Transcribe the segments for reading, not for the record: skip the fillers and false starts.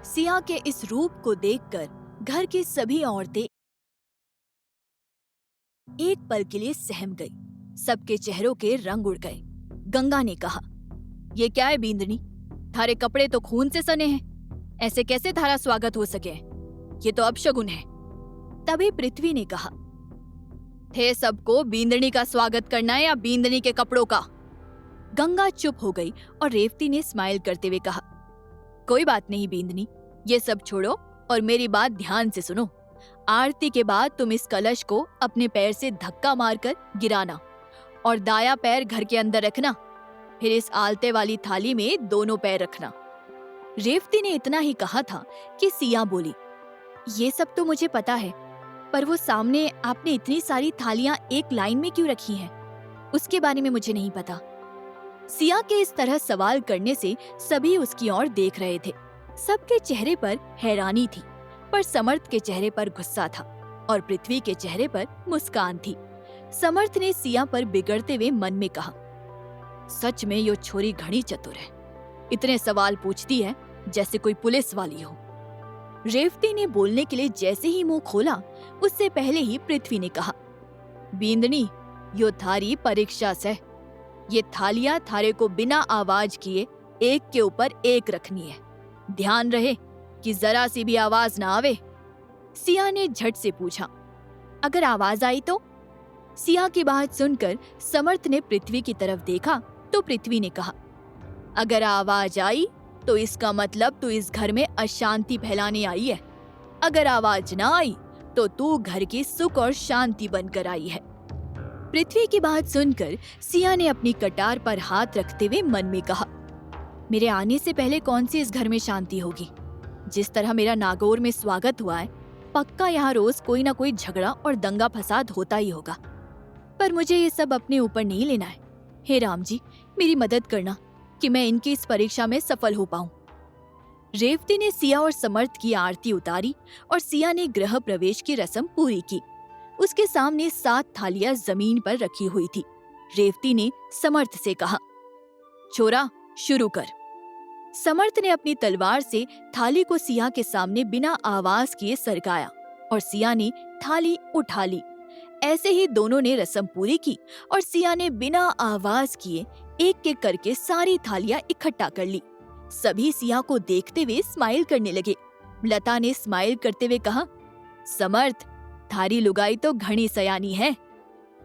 सिया के इस रूप को देखकर घर की सभी औरतें एक पल के लिए सहम गई। सबके चेहरों के रंग उड़ गए। गंगा ने कहा, ये क्या है बींदनी? थारे कपड़े तो खून से सने हैं। ऐसे कैसे थारा स्वागत हो सके? ये तो अपशगुन है। तभी पृथ्वी ने कहा, थे सबको बींदनी का स्वागत करना है या बींदनी के कपड़ों का? गंगा चुप हो गई और रेवती ने स्माइल करते हुए कहा, कोई बात नहीं बींदनी, ये सब छोड़ो और मेरी बात ध्यान से सुनो। आरती के बाद तुम इस कलश को अपने पैर से धक्का मारकर गिराना और दाया पैर घर के अंदर रखना। फिर इस आलते वाली थाली में दोनों पैर रखना। रेवती ने इतना ही कहा था कि सिया बोली, ये सब तो मुझे पता है, पर वो सामने आपने इतनी सारी थालियां एक लाइन में क्यों रखी हैं? उसके बारे में मुझे नहीं पता। सिया के इस तरह सवाल करने से सभी उसकी ओर देख रहे थे। सबके चेहरे पर हैरानी थी, पर समर्थ के चेहरे पर गुस्सा था और पृथ्वी के चेहरे पर मुस्कान थी। समर्थ ने सिया पर बिगड़ते हुए मन में कहा, सच में यो छोरी घनी चतुर है। इतने सवाल पूछती है जैसे कोई पुलिस वाली हो। रेवती ने बोलने के लिए जैसे ही मुंह खोला, उससे पहले ही पृथ्वी ने कहा, बींदनी, यो थारी परीक्षा से। ये थालियां थारे को बिना आवाज किए एक के ऊपर एक रखनी है। ध्यान रहे कि जरा सी भी आवाज ना आवे। सिया ने झट से पूछा, अगर आवाज आई तो? सिया की बात सुनकर समर्थ ने पृथ्वी की तरफ देखा तो पृथ्वी ने कहा, अगर आवाज आई तो इसका मतलब तू इस घर में अशांति फैलाने आई है। अगर आवाज ना आई तो तू घर की सुख और शांति बनकर आई है। पृथ्वी की बात सुनकर सिया ने अपनी कटार पर हाथ रखते हुए मन में कहा, मेरे आने से पहले कौन सी इस घर में शांति होगी? जिस तरह मेरा नागौर में स्वागत हुआ है, पक्का यहाँ रोज कोई ना कोई झगड़ा और दंगा फसाद होता ही होगा। पर मुझे ये सब अपने ऊपर नहीं लेना है। हे राम जी, मेरी मदद करना कि मैं इनकी इस परीक्षा में सफल हो पाऊं। रेवती ने सिया और समर्थ की आरती उतारी और सिया ने गृह प्रवेश की रस्म पूरी की। उसके सामने 7 थालियां जमीन पर रखी हुई थी। रेवती ने समर्थ से कहा, छोरा शुरू कर। समर्थ ने अपनी तलवार से थाली को सिया के सामने बिना आवाज किए सरकाया और सिया ने थाली उठा ली। ऐसे ही दोनों ने रस्म पूरी की और सिया ने बिना आवाज किए एक एक करके सारी थालियां इकट्ठा कर ली। सभी सिया को देखते हुए स्माइल करने लगे। लता ने स्माइल करते हुए कहा, समर्थ, थारी लुगाई तो घनी सयानी है।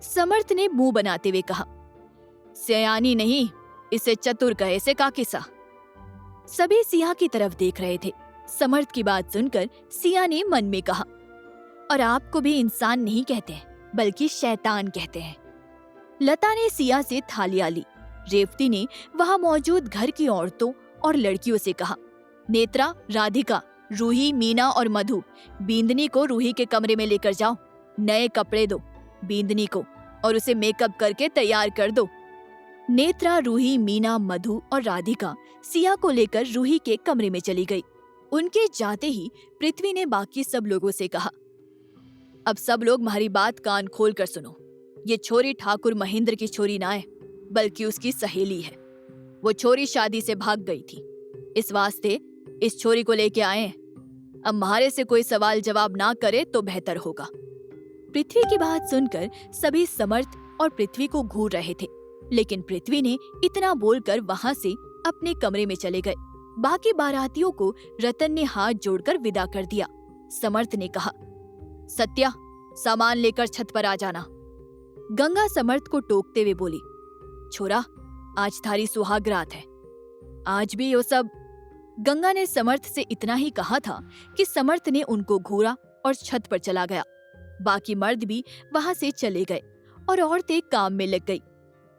समर्थ ने मुंह बनाते हुए कहा, सयानी नहीं, इसे चतुर कहे से का किसा। सभी सिया की तरफ देख रहे थे। समर्थ की बात सुनकर सिया ने मन में कहा, और आपको भी इंसान नहीं कहते हैं बल्कि शैतान कहते हैं। लता ने सिया से थालियां ली। रेवती ने वहां मौजूद घर की औरतों और लड़कियों से कहा, नेत्रा, राधिका, रूही, मीना और मधु, बींदनी को रूही के कमरे में लेकर जाओ। नए कपड़े दो बींदनी को और उसे मेकअप करके तैयार कर दो। नेत्रा, रूही, मीना, मधु और राधिका सिया को लेकर रूही के कमरे में चली गई। उनके जाते ही पृथ्वी ने बाकी सब लोगों से कहा, अब सब लोग हमारी बात कान खोल कर सुनो। ये छोरी ठाकुर महेंद्र की छोरी ना है, बल्कि उसकी सहेली है। वो छोरी शादी से भाग गई थी, इस वास्ते इस छोरी को लेके आए हैं। अब हमारे से कोई सवाल जवाब ना करे तो बेहतर होगा। पृथ्वी की बात सुनकर सभी समर्थ और पृथ्वी को घूर रहे थे, लेकिन पृथ्वी ने इतना बोलकर वहां से अपने कमरे में चले गए। बाकी बारातियों को रतन ने हाथ जोड़कर विदा कर दिया। समर्थ ने कहा, सत्या, सामान लेकर छत पर आ जाना। गंगा समर्थ को टोकते हुए बोली, छोरा, आज थारी सुहाग रात है, आज भी यो सब। गंगा ने समर्थ से इतना ही कहा था कि समर्थ ने उनको घूरा और छत पर चला गया। बाकी मर्द भी वहां से चले गए और औरतें काम में लग गई।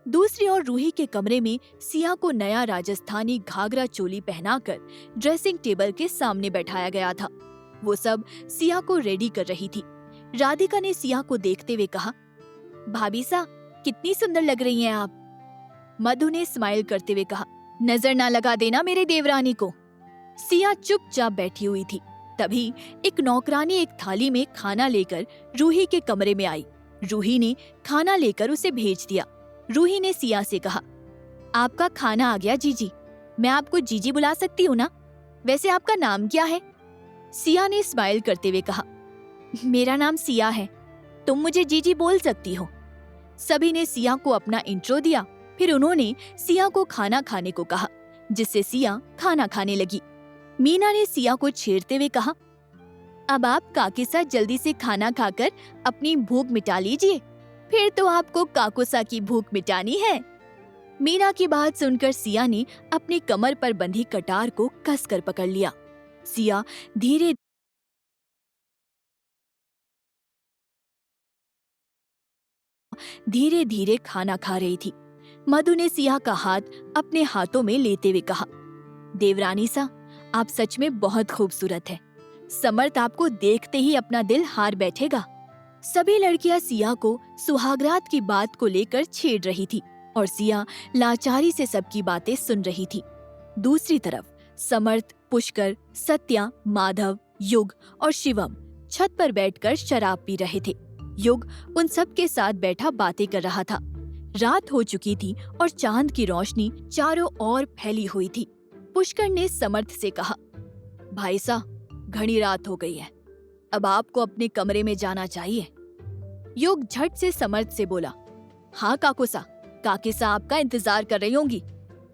दूसरी ओर रूही के कमरे में सिया को नया राजस्थानी घाघरा चोली पहनाकर ड्रेसिंग टेबल के सामने बैठाया गया था। वो सब सिया को रेडी कर रही थी। राधिका ने सिया को देखते हुए कहा, भाभी सा, कितनी सुंदर लग रही हैं आप। मधु ने स्माइल करते हुए कहा, नजर ना लगा देना मेरे देवरानी को। सिया चुपचाप बैठी हुई थी। तभी एक नौकरानी एक थाली में खाना लेकर रूही के कमरे में आई। रूही ने खाना लेकर उसे भेज दिया। रूही ने सिया से कहा, आपका खाना आ गया जीजी, मैं आपको जीजी बुला सकती हूँ ना? वैसे आपका नाम क्या है? सिया ने स्माइल करते हुए कहा। मेरा नाम सिया है, तुम मुझे जीजी बोल सकती हो। सभी ने सिया को अपना इंट्रो दिया। फिर उन्होंने सिया को खाना खाने को कहा, जिससे सिया खाना खाने लगी। मीना ने सिया को छेड़ते हुए कहा, अब आप काके साथ जल्दी से खाना खाकर अपनी भूख मिटा लीजिए, फिर तो आपको काकोसा की भूख मिटानी है। मीना की बात सुनकर सिया ने अपनी कमर पर बंधी कटार को कसकर पकड़ लिया। सिया धीरे धीरे धीरे खाना खा रही थी। मधु ने सिया का हाथ अपने हाथों में लेते हुए कहा, देवरानी सा, आप सच में बहुत खूबसूरत हैं। समर्थ आपको देखते ही अपना दिल हार बैठेगा। सभी लड़कियां सिया को सुहागरात की बात को लेकर छेड़ रही थी और सिया लाचारी से सबकी बातें सुन रही थी। दूसरी तरफ समर्थ, पुष्कर, सत्या, माधव, युग और शिवम छत पर बैठकर शराब पी रहे थे। युग उन सब के साथ बैठा बातें कर रहा था। रात हो चुकी थी और चांद की रोशनी चारों ओर फैली हुई थी। पुष्कर ने समर्थ से कहा, भाई साहब, घनी रात हो गई है, अब आपको अपने कमरे में जाना चाहिए। युग झट से समर्थ से बोला, हाँ काकोसा, काके सा आपका इंतजार कर रही होंगी।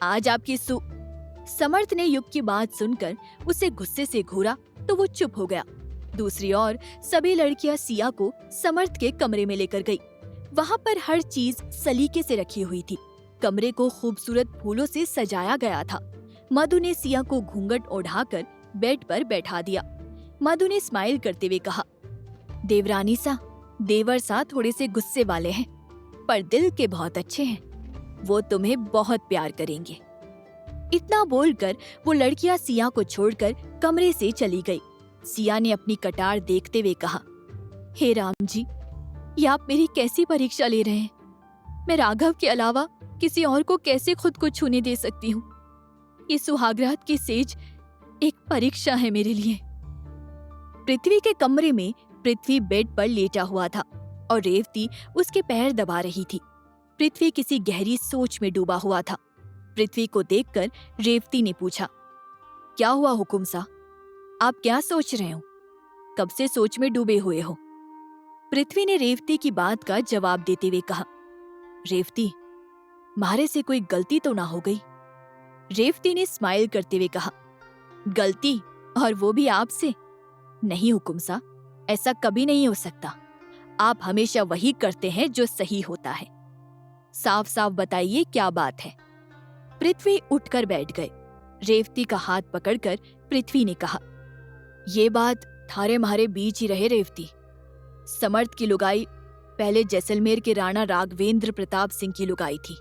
आज आपकी समर्थ ने युग की बात सुनकर उसे गुस्से से घूरा तो वो चुप हो गया। दूसरी ओर सभी लड़कियां सिया को समर्थ के कमरे में लेकर गई। वहाँ पर हर चीज सलीके से रखी हुई थी। कमरे को खूबसूरत फूलों से सजाया गया था। मधु ने सिया को घूंघट ओढ़ाकर बेड पर बैठा दिया। मधु ने स्माइल करते हुए कहा, देवरानी सा, देवर सा थोड़े से गुस्से वाले हैं, पर दिल के बहुत अच्छे हैं। वो तुम्हें बहुत प्यार करेंगे। इतना बोलकर वो लड़कियां सिया को छोड़कर कमरे से चली गई। सिया ने अपनी कटार देखते हुए कहा, हे राम जी, ये आप मेरी कैसी परीक्षा ले रहे हैं? मैं राघव के अलावा किसी और को कैसे खुद को छूने दे सकती हूँ? ये सुहागरात की सेज एक परीक्षा है मेरे लिए। पृथ्वी के कमरे में पृथ्वी बेड पर लेटा हुआ था और रेवती उसके पैर दबा रही थी। पृथ्वी किसी गहरी सोच में डूबा हुआ था। पृथ्वी को देखकर रेवती ने पूछा, क्या हुआ हुकुम सा, आप क्या सोच रहे हो? कब से सोच में डूबे हुए हो? पृथ्वी ने रेवती की बात का जवाब देते हुए कहा, रेवती, मारे से कोई गलती तो ना हो गई? रेवती ने स्माइल करते हुए कहा, गलती, और वो भी आपसे? नहीं हुकुम सा, ऐसा कभी नहीं हो सकता। आप हमेशा वही करते हैं जो सही होता है। साफ साफ बताइए क्या बात है। पृथ्वी उठकर बैठ गए। रेवती का हाथ पकड़कर पृथ्वी ने कहा, ये बात थारे मारे बीच ही रहे रेवती। समर्थ की लुगाई पहले जैसलमेर के राणा राघवेंद्र प्रताप सिंह की लुगाई थी।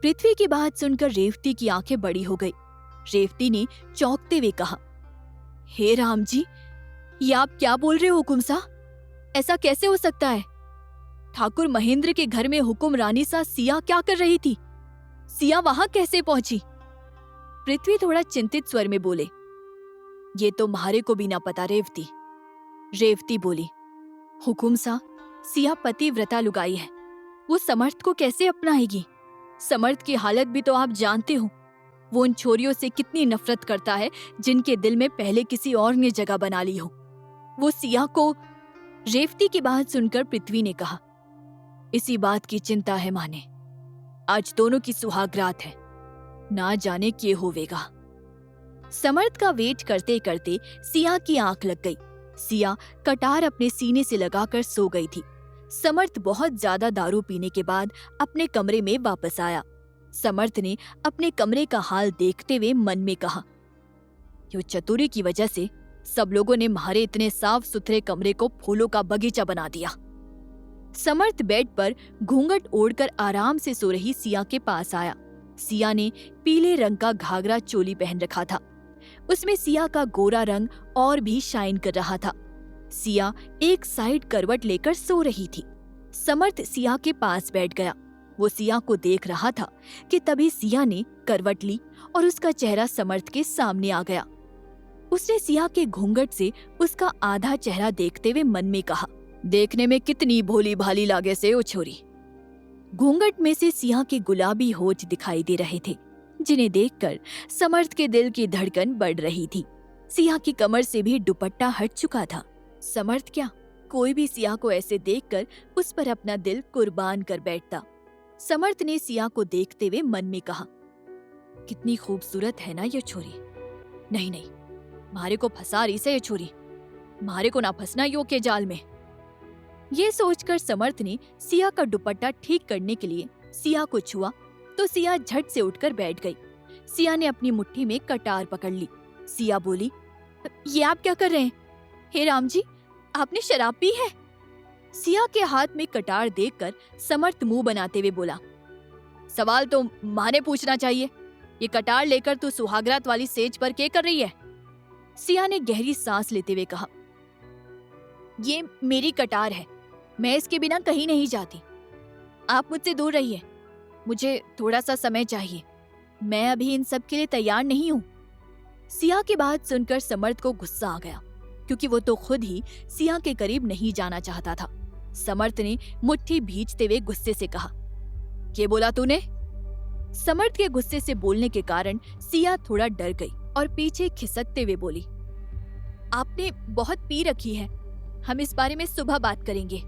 पृथ्वी की बात सुनकर रेवती की आंखें बड़ी हो गई। रेवती ने चौंकते हुए कहा, हे राम जी, ये आप क्या बोल रहे हो हुकुम सा? ऐसा कैसे हो सकता है? ठाकुर महेंद्र के घर में हुकुम रानी सा सिया क्या कर रही थी? सिया वहां कैसे पहुंची? पृथ्वी थोड़ा चिंतित स्वर में बोले, ये तो म्हारे को भी ना पता रेवती। रेवती बोली, हुकुम सा, सिया पतिव्रता लुगाई है, वो समर्थ को कैसे अपनाएगी? समर्थ की हालत भी तो आप जानते हो। वो उन छोरियों से कितनी नफरत करता है जिनके दिल में पहले किसी और ने जगह बना ली हो। वो सिया को। रेवती की बात सुनकर पृथ्वी ने कहा, इसी बात की चिंता है माने। आज दोनों की सुहागरात है, ना जाने क्या होवेगा। समर्थ का वेट करते करते सिया की आंख लग गई। सिया कटार अपने सीने से लगाकर सो गई थी। समर्थ बहुत ज्यादा दारू पीने के बाद अपने कमरे में वापस आया। समर्थ ने अपने कमरे का हाल देखते हुए मन में कहा, यो चतुरी की वजह से सब लोगों ने हमारे इतने साफ सुथरे कमरे को फूलों का बगीचा बना दिया। समर्थ बेड पर घूंघट ओढ़कर आराम से सो रही सिया के पास आया। सिया ने पीले रंग का घाघरा चोली पहन रखा था। उसमें सिया का गोरा रंग और भी शाइन कर रहा था। सिया एक साइड करवट लेकर सो रही थी। समर्थ सिया के पास बैठ गया। वो सिया को देख रहा था कि तभी सिया ने करवट ली और उसका चेहरा समर्थ के सामने आ गया। उसने सिया के घूंघट से उसका आधा चेहरा देखते हुए मन में कहा, देखने में कितनी भोली भाली लागे से ओ छोरी। घूंघट में से सिया के गुलाबी होठ दिखाई दे रहे थे। जिन्हें देखकर समर्थ के दिल की धड़कन बढ़ रही थी। सिया की कमर से भी दुपट्टा हट चुका था। समर्थ क्या, कोई भी सिया को ऐसे देखकर उस पर अपना दिल कुर्बान कर बैठता। समर्थ ने सिया को देखते हुए मन में कहा, कितनी खूबसूरत है ना ये छोरी। नहीं नहीं, मारे को फंसा रही से ये छोरी, मारे को ना फंसना यो के जाल में। ये सोचकर समर्थ ने सिया का दुपट्टा ठीक करने के लिए सिया को छुआ तो सिया झट से उठकर बैठ गई। सिया ने अपनी मुट्ठी में कटार पकड़ ली। सिया बोली, ये आप क्या कर रहे हैं? हे राम जी, आपने शराब पी है? सिया के हाथ में कटार देखकर समर्थ मुंह बनाते हुए बोला, सवाल तो माने पूछना चाहिए। ये कटार लेकर तू सुहागरात वाली सेज पर क्या कर रही है? सिया ने गहरी सांस लेते हुए कहा, ये मेरी कटार है, मैं इसके बिना कहीं नहीं जाती। आप मुझसे दूर रहिए, मुझे थोड़ा सा समय चाहिए, मैं अभी इन सब के लिए तैयार नहीं हूँ। सिया की बात सुनकर समर्थ को गुस्सा आ गया, क्योंकि वो तो खुद ही सिया के करीब नहीं जाना चाहता था। समर्थ ने मुट्ठी भींचते हुए गुस्से से कहा, क्या बोला तूने? समर्थ के गुस्से से बोलने के कारण सिया थोड़ा डर गई और पीछे खिसकते हुए बोली, आपने बहुत पी रखी है, हम इस बारे में सुबह बात करेंगे।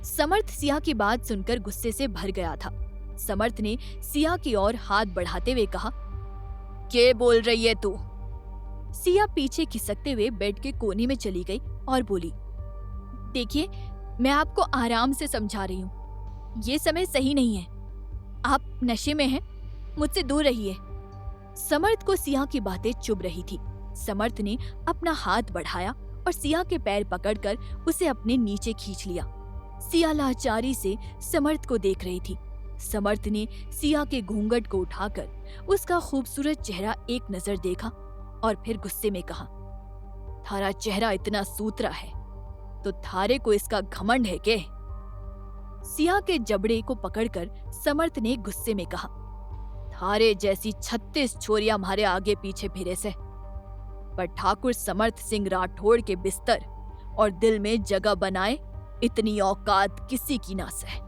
समर्थ सिया की बात सुनकर गुस्से से भर गया था। समर्थ ने सिया की ओर हाथ बढ़ाते हुए कहा, क्या बोल रही है तू? सिया पीछे खिसकते हुए बेड के कोने में चली गई और बोली, देखिए, मैं आपको आराम से समझा रही हूँ, ये समय सही नहीं है, आप नशे में हैं, मुझसे दूर रहिए। समर्थ को सिया की बातें चुभ रही थी। समर्थ ने अपना हाथ बढ़ाया और सिया के पैर पकड़कर उसे अपने नीचे खींच लिया। सिया लाचारी से समर्थ को देख रही थी। समर्थ ने सिया के घूंघट को उठाकर उसका खूबसूरत चेहरा एक नजर देखा और फिर गुस्से में कहा, थारा चेहरा इतना सूतरा है तो थारे को इसका घमंड है के? सिया के जबड़े को पकड़कर समर्थ ने गुस्से में कहा, थारे जैसी 36 छोरियां हमारे आगे पीछे फिरे से, पर ठाकुर समर्थ सिंह राठौड़ के बिस्तर और दिल में जगह बनाए इतनी औकात किसी की ना सह।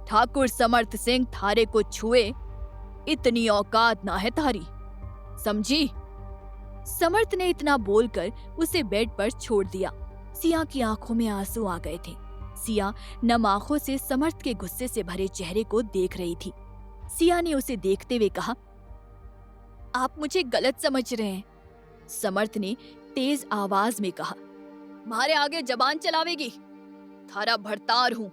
ठाकुर समर्थ सिंह थारे को छुए इतनी औकात ना है थारी, समझी? समर्थ ने इतना बोलकर उसे बेड पर छोड़ दिया। सिया की आंखों में आंसू आ गए थे। सिया नम आंखों से समर्थ के गुस्से से भरे चेहरे को देख रही थी। सिया ने उसे देखते हुए कहा, आप मुझे गलत समझ रहे हैं। समर्थ ने तेज आवाज में कहा, मारे आगे जबान चलावेगी? थारा भरतार हूं,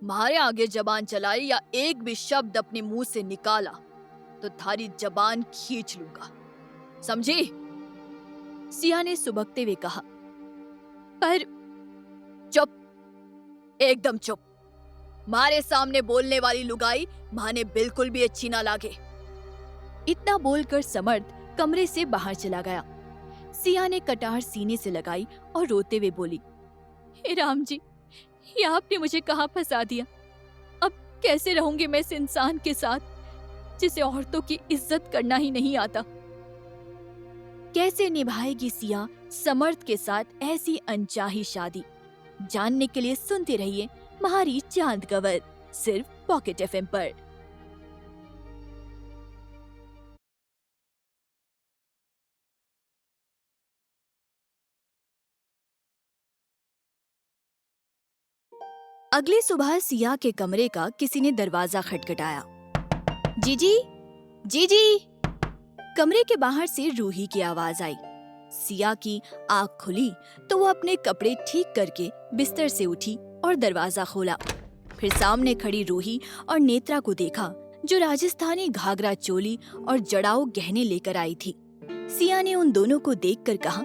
मारे आगे जबान चलाई या एक भी शब्द अपने मुंह से निकाला तो थारी जबान खींच लूंगा, समझी? सिया ने सुबकते हुए कहा, पर चुप, एकदम चुप। मारे सामने बोलने वाली लुगाई माने बिल्कुल भी अच्छी ना लागे। इतना बोलकर समर्थ कमरे से बाहर चला गया। सिया ने कटार सीने से लगाई और रोते हुए बोली, हे राम जी, ये आपने मुझे कहाँ फंसा दिया। अब कैसे रहूंगी मैं इस इंसान के साथ जिसे औरतों की इज्जत करना ही नहीं आता। कैसे निभाएगी सिया समर्थ के साथ ऐसी अनचाही शादी? जानने के लिए सुनते रहिए महारी चांद कवर, सिर्फ पॉकेट एफएम पर। अगली सुबह सिया के कमरे का किसी ने दरवाजा खटखटाया। जीजी, जीजी। कमरे के बाहर से रूही की आवाज आई। सिया की आंख खुली तो वो अपने कपड़े ठीक करके बिस्तर से उठी और दरवाजा खोला। फिर सामने खड़ी रूही और नेत्रा को देखा, जो राजस्थानी घाघरा चोली और जड़ाऊ गहने लेकर आई थी। सिया ने उन दोनों को देखकर कहा,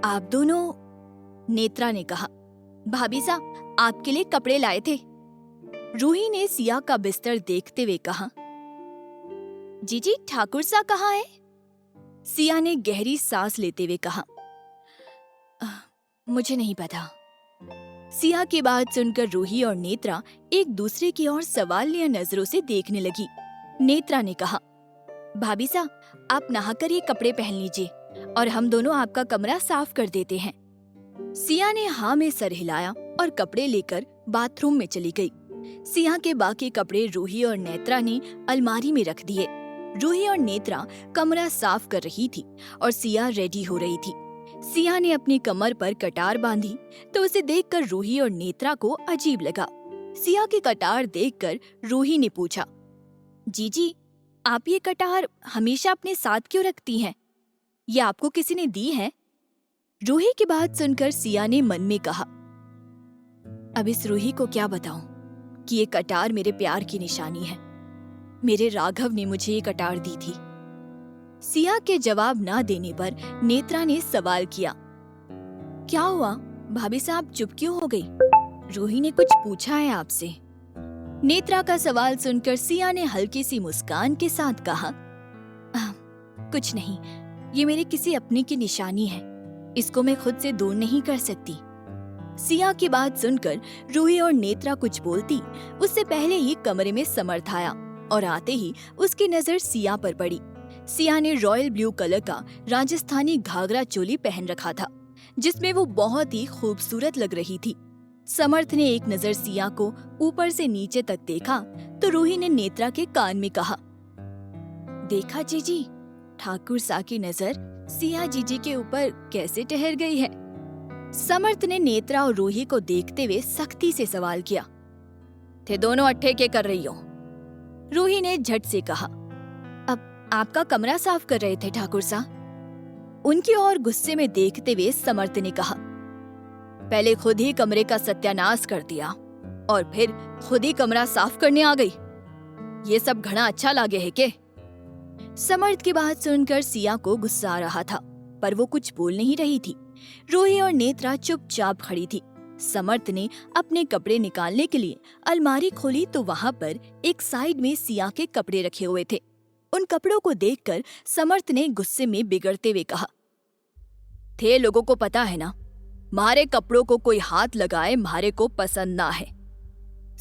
आप दोनों? नेत्रा ने कहा, भाभी साहब आपके लिए कपड़े लाए थे। रूही ने सिया का बिस्तर देखते हुए कहा, जीजी ठाकुर सा कहाँ है? सिया ने गहरी सांस लेते हुए कहा, मुझे नहीं पता। सिया की बात सुनकर रूही और नेत्रा एक दूसरे की ओर सवालिया नजरों से देखने लगी। नेत्रा ने कहा, भाभी साहब आप नहाकर ये कपड़े पहन लीजिए और हम दोनों आपका कमरा साफ कर देते हैं। सिया ने हाँ में सर हिलाया और कपड़े लेकर बाथरूम में चली गई। सिया के बाकी कपड़े रूही और नेत्रा ने अलमारी में रख दिए। रूही और नेत्रा कमरा साफ कर रही थी और सिया रेडी हो रही थी। सिया ने अपनी कमर पर कटार बांधी तो उसे देखकर रूही और नेत्रा को अजीब लगा। सिया की कटार देखकर रूही ने पूछा, जीजी, आप ये कटार हमेशा अपने साथ क्यों रखती हैं? ये आपको किसी ने दी है? रूही की बात सुनकर सिया ने मन में कहा, अब इस रूही को क्या बताऊं कि ये कटार मेरे प्यार की निशानी है। मेरे राघव ने मुझे ये कटार दी थी। सिया के जवाब ना देने पर नेत्रा ने सवाल किया, क्या हुआ भाभी साहब, चुप क्यों हो गई? रूही ने कुछ पूछा है आपसे? नेत्रा का सवाल सुनकर सिया ने हल्की सी मुस्कान के साथ कहा, कुछ नहीं, ये मेरे किसी अपने की निशानी है, इसको मैं खुद से दूर नहीं कर सकती। सिया की बात सुनकर रूही और नेत्रा कुछ बोलती उससे पहले ही कमरे में समर्थ आया और आते ही उसकी नजर सिया पर पड़ी। सिया ने रॉयल ब्लू कलर का राजस्थानी घाघरा चोली पहन रखा था जिसमें वो बहुत ही खूबसूरत लग रही थी। समर्थ ने एक नजर सिया को ऊपर से नीचे तक देखा तो रूही ने नेत्रा के कान में कहा, देखा जीजी, ठाकुर सा की नजर सिया जीजी के ऊपर कैसे ठहर गई है। समर्थ ने नेत्रा और रूही को देखते हुए सख्ती से सवाल किया, थे दोनों अट्ठे के कर रही हो? रूही ने झट से कहा, अब आपका कमरा साफ कर रहे थे ठाकुर सा। उनकी ओर गुस्से में देखते हुए समर्थ ने कहा, पहले खुद ही कमरे का सत्यानाश कर दिया और फिर खुद ही कमरा साफ करने आ गई। ये सब घना अच्छा लागे है के? समर्थ की बात सुनकर सिया को गुस्सा आ रहा था पर वो कुछ बोल नहीं रही थी। रूही और नेत्रा चुपचाप खड़ी थी। समर्थ ने अपने कपड़े निकालने के लिए अलमारी खोली तो वहाँ पर एक साइड में सिया के कपड़े रखे हुए थे। उन कपड़ों को देखकर समर्थ ने गुस्से में बिगड़ते हुए कहा, थे लोगों को पता है ना, मारे कपड़ों को कोई हाथ लगाए मारे को पसंद ना है।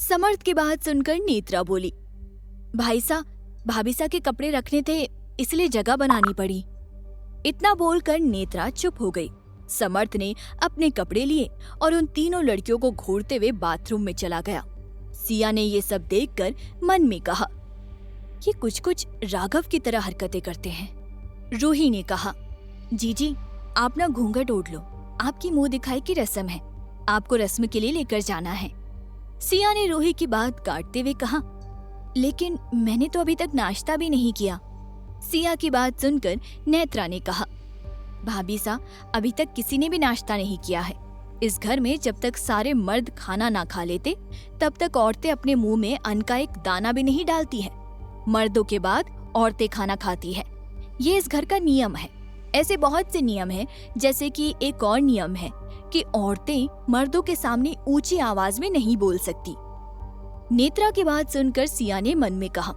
समर्थ की बात सुनकर नेत्रा बोली, भाई सा भाभी सा के कपड़े रखने थे इसलिए जगह बनानी पड़ी। इतना बोलकर नेत्रा चुप हो गई। समर्थ ने अपने कपड़े लिए और उन तीनों लड़कियों को घूरते हुए बाथरूम में चला गया। सिया ने ये सब देखकर मन में कहा, ये कुछ कुछ राघव की तरह हरकतें करते हैं। रूही ने कहा, जीजी आप ना घूंघट ओढ़ लो, आपकी मुंह दिखाई की रस्म है, आपको रस्म के लिए लेकर जाना है। सिया ने रूही की बात काटते हुए कहा, लेकिन मैंने तो अभी तक नाश्ता भी नहीं किया। सिया की बात सुनकर नेत्रा ने कहा, भाभी सा अभी तक किसी ने भी नाश्ता नहीं किया है। इस घर में जब तक सारे मर्द खाना ना खा लेते तब तक औरतें अपने मुंह में अन्न का एक दाना भी नहीं डालती है। मर्दों के बाद औरतें खाना खाती है, ये इस घर का नियम है। ऐसे बहुत से नियम हैं, जैसे कि एक और नियम है कि औरतें मर्दों के सामने ऊंची आवाज में नहीं बोल सकती। नेत्रा की बात सुनकर सिया ने मन में कहा,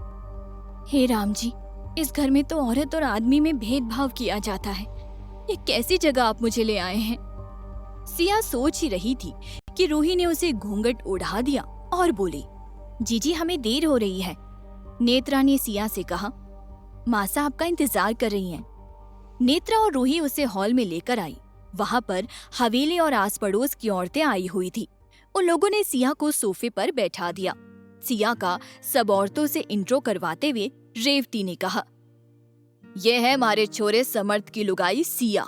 हे राम जी, इस घर में तो औरत और आदमी में भेदभाव किया जाता है। ये कैसी जगह आप मुझे ले आए हैं। सिया सोच ही रही थी कि रूही ने उसे घूंघट उड़ा दिया और बोली, जीजी हमें देर हो रही है। नेत्रा ने सिया से कहा, मासा आपका इंतजार कर रही हैं। नेत्रा और रूही उसे हॉल में लेकर आई। वहाँ पर हवेली और आस पड़ोस की औरतें आई हुई थी। उन लोगों ने सिया को सोफे पर बैठा दिया। सिया का सब औरतों से इंट्रो करवाते हुए रेवती ने कहा, यह है हमारे छोरे समर्थ की लुगाई सिया।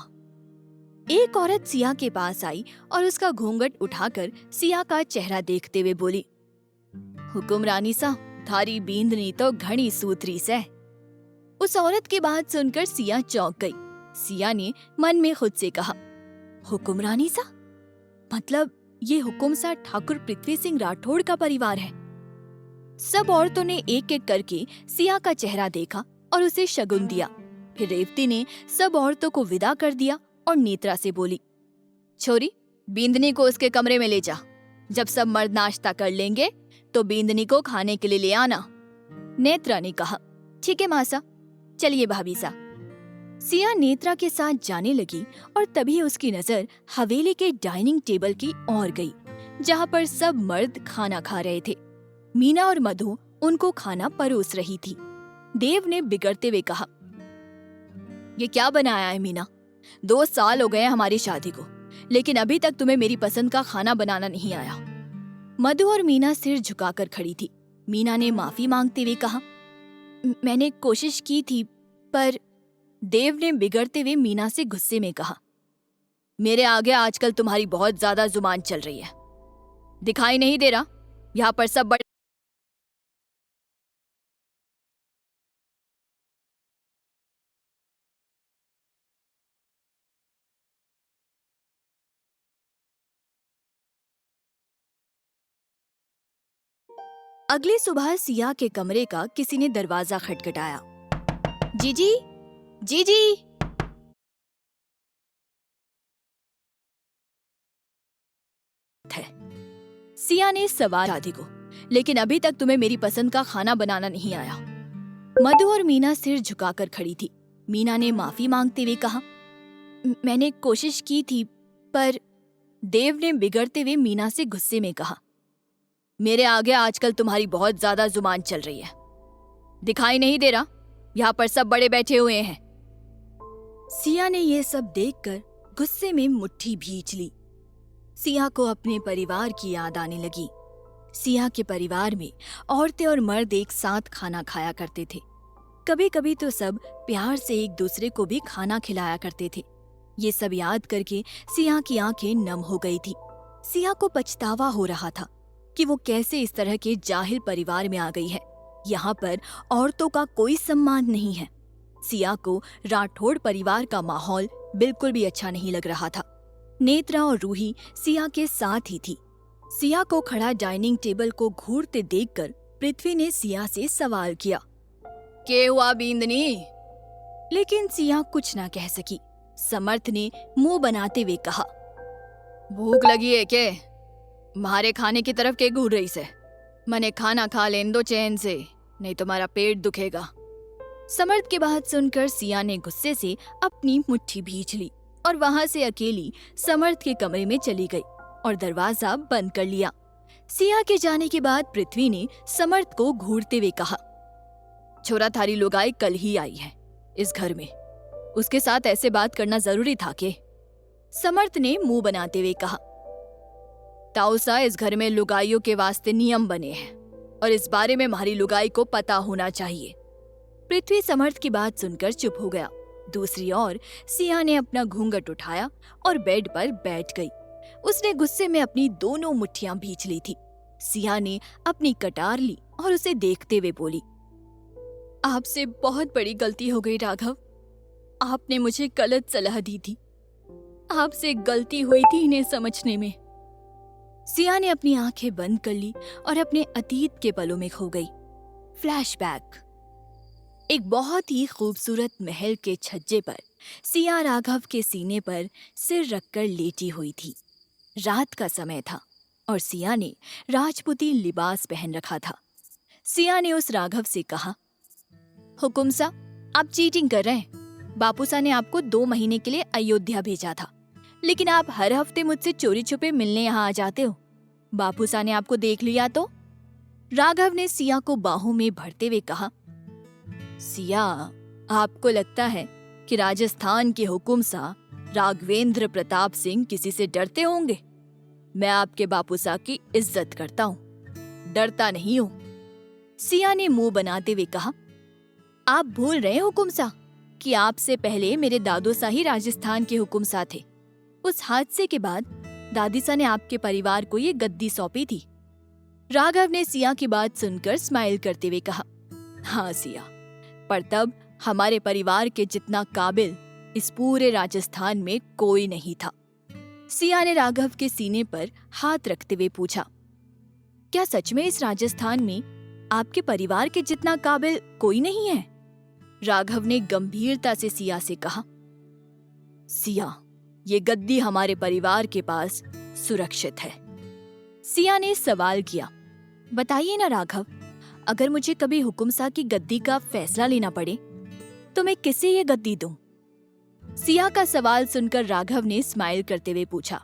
एक औरत सिया के पास आई और उसका घूंघट उठाकर सिया का चेहरा देखते हुए बोली, हुकुमरानी सा, थारी बींदनी तो घनी सूत्री से। उस औरत की बात सुनकर सिया चौंक गई। सिया ने मन में खुद से कहा, हुकुमरानी सा मतलब ये हुकुम सा ठाकुर पृथ्वी सिंह राठौड़ का परिवार है। सब औरतों ने एक एक करके सिया का चेहरा देखा और उसे शगुन दिया। फिर रेवती ने सब औरतों को विदा कर दिया और नेत्रा से बोली, छोरी बींदनी को उसके कमरे में ले जा। जब सब मर्द नाश्ता कर लेंगे तो बींदनी को खाने के लिए ले आना। नेत्रा ने कहा, ठीक है मासा, चलिए भाभी सा। सिया नेत्रा के साथ जाने लगी और तभी उसकी नजर हवेली के डाइनिंग टेबल की ओर गई, जहाँ पर सब मर्द खाना खा रहे थे। मीना और मधु उनको खाना परोस रही थी। देव ने बिगड़ते हुए कहा, ये क्या बनाया है मीना? 2 साल हो गए हमारी शादी को, लेकिन अभी तक तुम्हें मेरी पसंद का खाना बनाना नहीं आया। मधु और मीना सिर झुकाकर खड़ी थी। मीना ने माफी मांगते हुए कहा, मैंने कोशिश की थी, पर देव ने बिगड़ते हुए मीना से गुस्से में कहा, मेरे आगे आजकल तुम्हारी बहुत ज्यादा जुबान चल रही है। दिखाई नहीं दे रहा यहाँ पर सब बड़े। अगली सुबह सिया के कमरे का किसी ने दरवाजा खटखटाया। जीजी, जीजी। सिया ने सवाल दादी को, लेकिन अभी तक तुम्हें मेरी पसंद का खाना बनाना नहीं आया। मधु और मीना सिर झुकाकर खड़ी थी। मीना ने माफी मांगते हुए कहा, मैंने कोशिश की थी, पर देव ने बिगड़ते हुए मीना से गुस्से में कहा, मेरे आगे आजकल तुम्हारी बहुत ज्यादा जुबान चल रही है। दिखाई नहीं दे रहा यहाँ पर सब बड़े बैठे हुए हैं। सिया ने ये सब देखकर गुस्से में मुट्ठी भींच ली। सिया को अपने परिवार की याद आने लगी। सिया के परिवार में औरतें और मर्द एक साथ खाना खाया करते थे। कभी कभी तो सब प्यार से एक दूसरे को भी खाना खिलाया करते थे। ये सब याद करके सिया की आंखें नम हो गई थी। सिया को पछतावा हो रहा था कि वो कैसे इस तरह के जाहिल परिवार में आ गई है। यहाँ पर औरतों का कोई सम्मान नहीं है। सिया को राठौड़ परिवार का माहौल बिल्कुल भी अच्छा नहीं लग रहा था। नेत्रा और रूही सिया के साथ ही थी। सिया को खड़ा डाइनिंग टेबल को घूरते देखकर पृथ्वी ने सिया से सवाल किया, क्या हुआ बींदनी? लेकिन सिया कुछ ना कह सकी। समर्थ ने मुंह बनाते हुए कहा, भूख लगी है के? मारे खाने की तरफ के घूर रही से? मने खाना खा लेन दो चैन से, नहीं तुम्हारा पेट दुखेगा। समर्थ की बात सुनकर सिया ने गुस्से से अपनी मुट्ठी भींच ली और वहां से अकेली समर्थ के कमरे में चली गई और दरवाजा बंद कर लिया। सिया के जाने के बाद पृथ्वी ने समर्थ को घूरते हुए कहा, छोरा थारी लुगाई कल ही आई है इस घर में, उसके साथ ऐसे बात करना जरूरी था के? समर्थ ने मुंह बनाते हुए कहा, ताऊसा, इस घर में लुगाइयों के वास्ते नियम बने हैं और इस बारे में हमारी लुगाई को पता होना चाहिए। पृथ्वी समर्थ की बात सुनकर चुप हो गया। दूसरी ओर सिया ने अपना घूंघट उठाया और बेड पर बैठ गई। उसने गुस्से में अपनी दोनों मुट्ठियां भींच ली थी। सिया ने अपनी कटार ली और उसे देखते हुए बोली, आपसे बहुत बड़ी गलती हो गई राघव। आपने मुझे गलत सलाह दी थी। आपसे गलती हुई थी इन्हें समझने में। सिया ने अपनी आंखें बंद कर ली और अपने अतीत के पलों में खो गई। फ्लैशबैक। एक बहुत ही खूबसूरत महल के छज्जे पर सिया राघव के सीने पर सिर रखकर लेटी हुई थी। रात का समय था और सिया ने राजपूती लिबास पहन रखा था। सिया ने उस राघव से कहा, हुकुम सा, आप चीटिंग कर रहे हैं। बापू सा ने आपको 2 महीने के लिए अयोध्या भेजा था, लेकिन आप हर हफ्ते मुझसे चोरी छुपे मिलने यहाँ आ जाते हो। बापू सा ने आपको देख लिया तो? राघव ने सिया को बाहों में भरते हुए कहा, सिया, आपको लगता है कि राजस्थान के हुकुम सा राघवेंद्र प्रताप सिंह किसी से डरते होंगे? मैं आपके बापू सा की इज्जत करता हूँ, डरता नहीं हूँ। सिया ने मुंह बनाते हुए कहा, आप भूल रहे हैं हुकुम सा कि आपसे पहले मेरे दादो सा ही राजस्थान के हुकुम सा थे। उस हादसे के बाद दादी सा ने आपके परिवार को ये गद्दी सौंपी थी। राघव ने सिया की बात सुनकर स्माइल करते हुए कहा, हाँ सिया, पर तब हमारे परिवार के जितना काबिल इस पूरे राजस्थान में कोई नहीं था। सिया ने राघव के सीने पर हाथ रखते हुए पूछा, क्या सच में इस राजस्थान में आपके परिवार के जितना काबिल कोई नहीं है? राघव ने गंभीरता से सिया से कहा, सिया, ये गद्दी हमारे परिवार के पास सुरक्षित है। सिया ने सवाल किया, बताइए ना राघव, अगर मुझे कभी हुकुम सा की गद्दी का फैसला लेना पड़े तो मैं किसे ये गद्दी दूं? सिया का सवाल सुनकर राघव ने स्माइल करते हुए पूछा,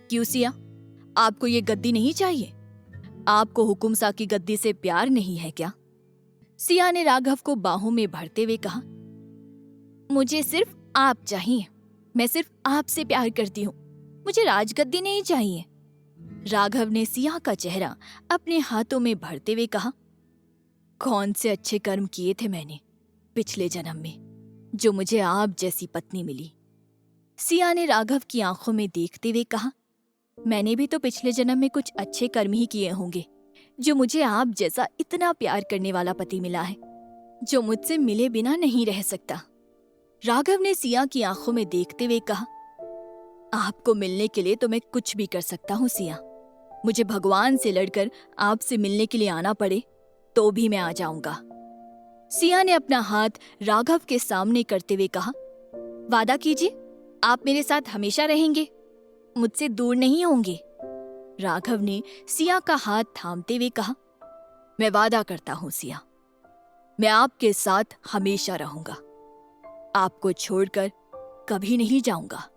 क्यों सिया, आपको ये गद्दी नहीं चाहिए? आपको हुकुम सा की गद्दी से प्यार नहीं है क्या? सिया ने राघव को बाहों में भरते हुए कहा, मुझे सिर्फ आप चाहिए। मैं सिर्फ आपसे प्यार करती हूँ, मुझे राजगद्दी नहीं चाहिए। राघव ने सिया का चेहरा अपने हाथों में भरते हुए कहा, कौन से अच्छे कर्म किए थे मैंने पिछले जन्म में जो मुझे आप जैसी पत्नी मिली। सिया ने राघव की आंखों में देखते हुए कहा, मैंने भी तो पिछले जन्म में कुछ अच्छे कर्म ही किए होंगे जो मुझे आप जैसा इतना प्यार करने वाला पति मिला है जो मुझसे मिले बिना नहीं रह सकता। राघव ने सिया की आंखों में देखते हुए कहा, आपको मिलने के लिए तो मैं कुछ भी कर सकता हूँ सिया। मुझे भगवान से लड़कर आपसे मिलने के लिए आना पड़े तो भी मैं आ जाऊंगा। सिया ने अपना हाथ राघव के सामने करते हुए कहा, वादा कीजिए आप मेरे साथ हमेशा रहेंगे, मुझसे दूर नहीं होंगे। राघव ने सिया का हाथ थामते हुए कहा, मैं वादा करता हूं सिया, मैं आपके साथ हमेशा रहूंगा, आपको छोड़कर कभी नहीं जाऊंगा।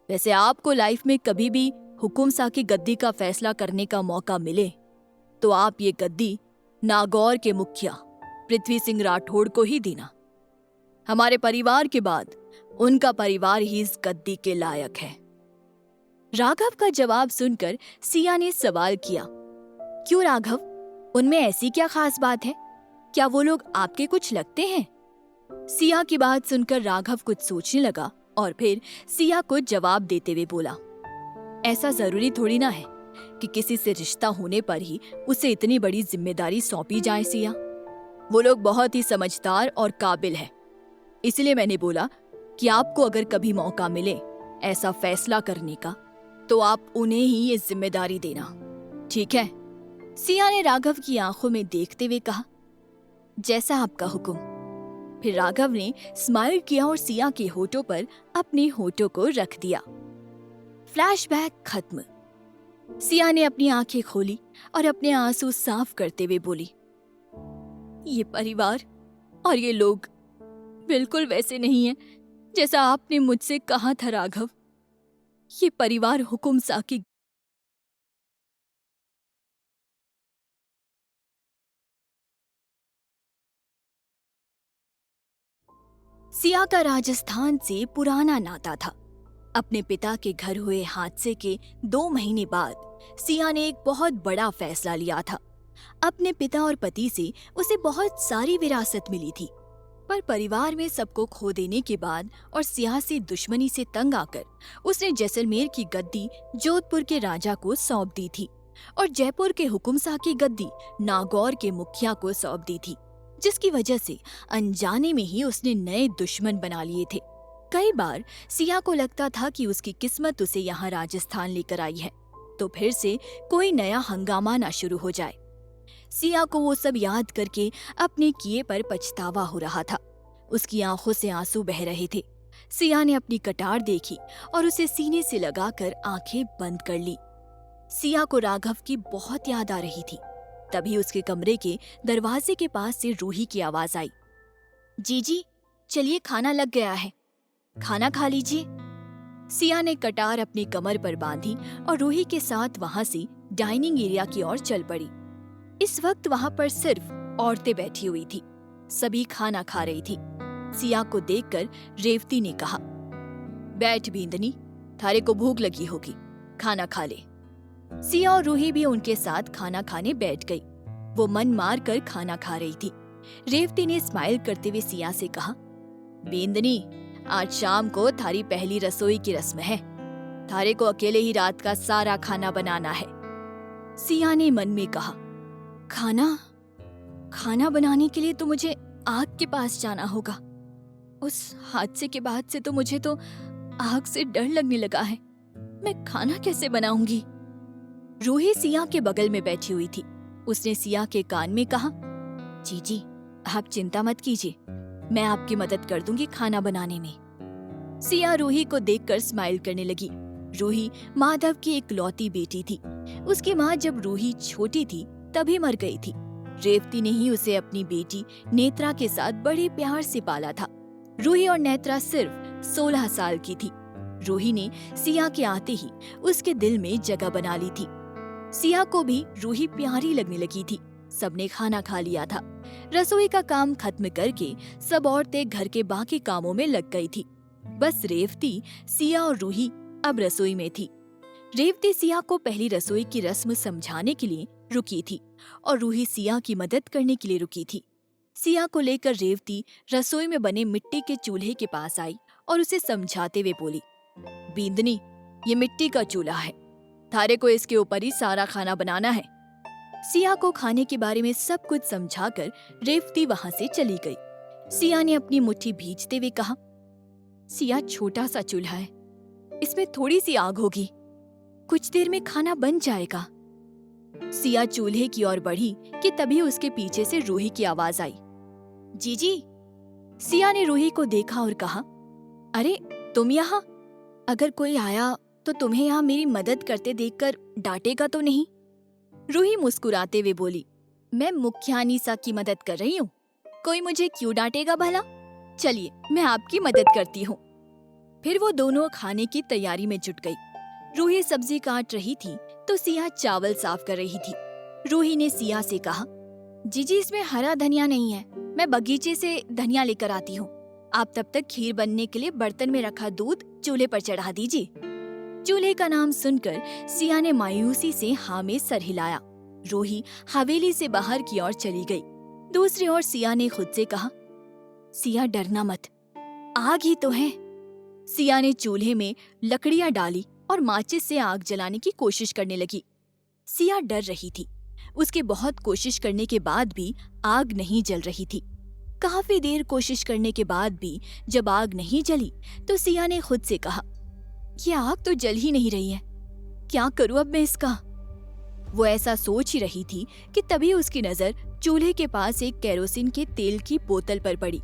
वैसे आपको लाइफ में कभी भी हुकुम सा की गद्दी का फैसला करने का मौका मिले तो आप ये गद्दी नागौर के मुखिया पृथ्वी सिंह राठौड़ को ही देना। हमारे परिवार के बाद उनका परिवार ही इस गद्दी के लायक है। राघव का जवाब सुनकर सिया ने सवाल किया, क्यों राघव, उनमें ऐसी क्या खास बात है? क्या वो लोग आपके कुछ लगते हैं? सिया की बात सुनकर राघव कुछ सोचने लगा और फिर सिया को जवाब देते हुए बोला, ऐसा जरूरी थोड़ी ना है कि किसी से रिश्ता होने पर ही उसे इतनी बड़ी जिम्मेदारी सौंपी जाए सिया। वो लोग बहुत ही समझदार और काबिल है, इसलिए मैंने बोला कि आपको अगर कभी मौका मिले ऐसा फैसला करने का तो आप उन्हें ही ये जिम्मेदारी देना, ठीक है? सिया ने राघव की आंखों में देखते हुए कहा, जैसा आपका हुक्म। फिर राघव ने स्माइल किया और सिया के होठों पर अपने होठों को रख दिया। फ्लैशबैक खत्म। सिया ने अपनी आंखें खोली और अपने आंसू साफ करते हुए बोली, ये परिवार और ये लोग बिल्कुल वैसे नहीं है जैसा आपने मुझसे कहा था राघव। ये परिवार हुकुम सा की सिया का राजस्थान से पुराना नाता था। अपने पिता के घर हुए हादसे के 2 महीने बाद सिया ने एक बहुत बड़ा फैसला लिया था। अपने पिता और पति से उसे बहुत सारी विरासत मिली थी, पर परिवार में सबको खो देने के बाद और सियासी दुश्मनी से तंग आकर उसने जैसलमेर की गद्दी जोधपुर के राजा को सौंप दी थी और जयपुर के हुकुमशाह की गद्दी नागौर के मुखिया को सौंप दी थी, जिसकी वजह से अनजाने में ही उसने नए दुश्मन बना लिए थे। कई बार सिया को लगता था कि उसकी किस्मत उसे यहाँ राजस्थान लेकर आई है तो फिर से कोई नया हंगामा ना शुरू हो जाए। सिया को वो सब याद करके अपने किए पर पछतावा हो रहा था। उसकी आंखों से आंसू बह रहे थे। सिया ने अपनी कटार देखी और उसे सीने से लगाकर आंखें बंद कर ली। सिया को राघव की बहुत याद आ रही थी। तभी उसके कमरे के दरवाजे के पास से रूही की आवाज आई, जीजी चलिए खाना लग गया है, खाना खा लीजिए। सिया ने कटार अपनी कमर पर बांधी और रूही के साथ वहां से डाइनिंग एरिया की ओर चल पड़ी। इस वक्त वहां पर सिर्फ औरतें बैठी हुई थी, सभी खाना खा रही थी। सिया को देखकर रेवती ने कहा, बैठ बींदनी, थारे को भूख लगी होगी, खाना खा ले। सिया और रूही भी उनके साथ खाना खाने बैठ गई। वो मन मार कर खाना खा रही थी। रेवती ने स्माइल करते हुए सिया से कहा, बींदनी आज शाम को थारी पहली रसोई की रस्म है, थारे को अकेले ही रात का सारा खाना बनाना है। सिया ने मन में कहा, खाना बनाने के लिए तो मुझे आग के पास जाना होगा। उस हादसे के बाद से तो मुझे तो आग से डर लगने लगा है, मैं खाना कैसे बनाऊंगी। रूही सिया के बगल में बैठी हुई थी। उसने सिया के कान में कहा, जीजी आप चिंता मत कीजिए, मैं आपकी मदद कर दूंगी खाना बनाने में। सिया रूही को देखकर स्माइल करने लगी। रूही माधव की इकलौती बेटी थी। उसकी माँ जब रूही छोटी थी तभी मर गई थी। रेवती ने ही उसे अपनी बेटी नेत्रा के साथ बड़े प्यार से पाला था। रूही और नेत्रा सिर्फ 16 साल की थी। रूही ने सिया के आते ही उसके दिल में जगह बना ली थी। सिया को भी रूही प्यारी लगने लगी थी। सबने खाना खा लिया था। रसोई का काम खत्म करके सब औरतें घर के बाकी कामों में लग गई थी। बस रेवती, सिया और रूही अब रसोई में थी। रेवती सिया को पहली रसोई की रस्म समझाने के लिए रुकी थी और रूही सिया की मदद करने के लिए रुकी थी। सिया को लेकर रेवती रसोई में बने मिट्टी के चूल्हे के पास आई और उसे समझाते हुए बोली, बींदनी, ये मिट्टी का चूल्हा है, थारे को इसके ऊपर ही सारा खाना बनाना है। सिया को खाने के बारे में सब कुछ समझाकर रेवती वहां से चली गई। सिया ने अपनी मुट्ठी भींचते हुए कहा, सिया, छोटा सा चूल्हा है, इसमें थोड़ी सी आग होगी, कुछ देर में खाना बन जाएगा। सिया चूल्हे की ओर बढ़ी कि तभी उसके पीछे से रूही की आवाज आई, जीजी। सिया ने रूही को देखा और कहा, अरे तुम यहाँ? अगर कोई आया तो तुम्हें यहाँ मेरी मदद करते देखकर डांटेगा तो नहीं? रूही मुस्कुराते हुए बोली, मैं मुखियानी सा की मदद कर रही हूँ, कोई मुझे क्यों डांटेगा भला? चलिए मैं आपकी मदद करती हूँ। फिर वो दोनों खाने की तैयारी में जुट गई। रूही सब्जी काट रही थी तो सिया चावल साफ कर रही थी। रूही ने सिया से कहा, जीजी, इसमें हरा धनिया नहीं है, मैं बगीचे से धनिया लेकर आती हूँ, आप तब तक खीर बनने के लिए बर्तन में रखा दूध चूल्हे पर चढ़ा दीजिए। चूल्हे का नाम सुनकर सिया ने मायूसी से हाँ में सर हिलाया। रूही हवेली से बाहर की ओर चली गई। दूसरी ओर सिया ने खुद से कहा, सिया डरना मत, आग ही तो है। सिया ने चूल्हे में लकड़ियां डाली और माचिस से आग जलाने की कोशिश करने लगी। सिया डर रही थी। उसके बहुत कोशिश करने के बाद भी आग नहीं जल रही थी। काफी देर कोशिश करने के बाद भी जब आग नहीं जली तो सिया ने खुद से कहा, ये आग तो जल ही नहीं रही है, क्या करूं अब मैं इसका? वो ऐसा सोच ही रही थी कि तभी उसकी नजर चूल्हे के पास एक केरोसिन के तेल की बोतल पर पड़ी।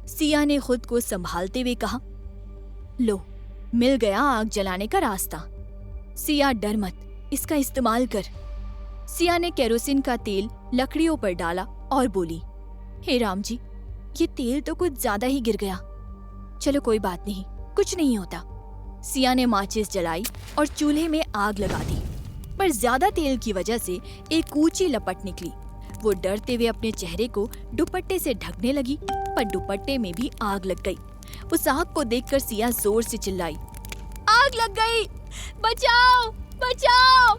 सिया ने खुद को संभालते हुए कहा, लो, मिल गया आग जलाने का रास्ता। सिया डर मत, इसका इस्तेमाल कर। सिया ने केरोसिन का तेल लकड़ियों पर डाला और बोली, हे राम जी, ये तेल तो कुछ ज्यादा ही गिर गया। चलो कोई बात नहीं, कुछ नहीं होता। सिया ने माचिस जलाई और चूल्हे में आग लगा दी, पर ज्यादा तेल की वजह से एक ऊंची लपट निकली। वो डरते हुए अपने चेहरे को दुपट्टे से ढकने लगी, पर दुपट्टे में भी आग लग गई। उस आग को देखकर सिया जोर से चिल्लाई, आग लग गई, बचाओ बचाओ।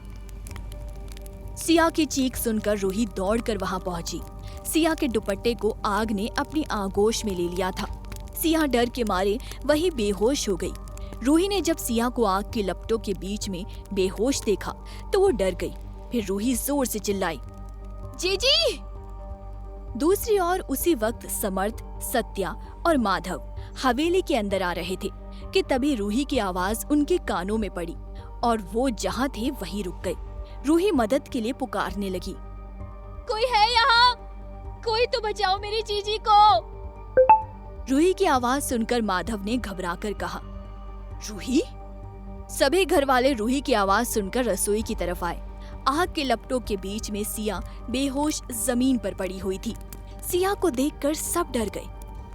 सिया की चीख सुनकर रूही दौड़कर वहां पहुंची। सिया के दुपट्टे को आग ने अपनी आगोश में ले लिया था। सिया डर के मारे वही बेहोश हो गई। रूही ने जब सिया को आग की लपटों के बीच में बेहोश देखा तो वो डर गई। फिर रूही जोर से चिल्लाई, जीजी। दूसरी ओर उसी वक्त समर्थ, सत्या और माधव हवेली के अंदर आ रहे थे कि तभी रूही की आवाज उनके कानों में पड़ी और वो जहाँ थे वहीं रुक गए। रूही मदद के लिए पुकारने लगी, कोई है यहाँ? कोई तो बचाओ मेरी जीजी को। रूही की आवाज सुनकर माधव ने घबराकर कहा, रूही? सभी घर वाले रूही की आवाज सुनकर रसोई की तरफ आए। आग के लपटों के बीच में सिया बेहोश जमीन पर पड़ी हुई थी। सिया को देखकर सब डर गए।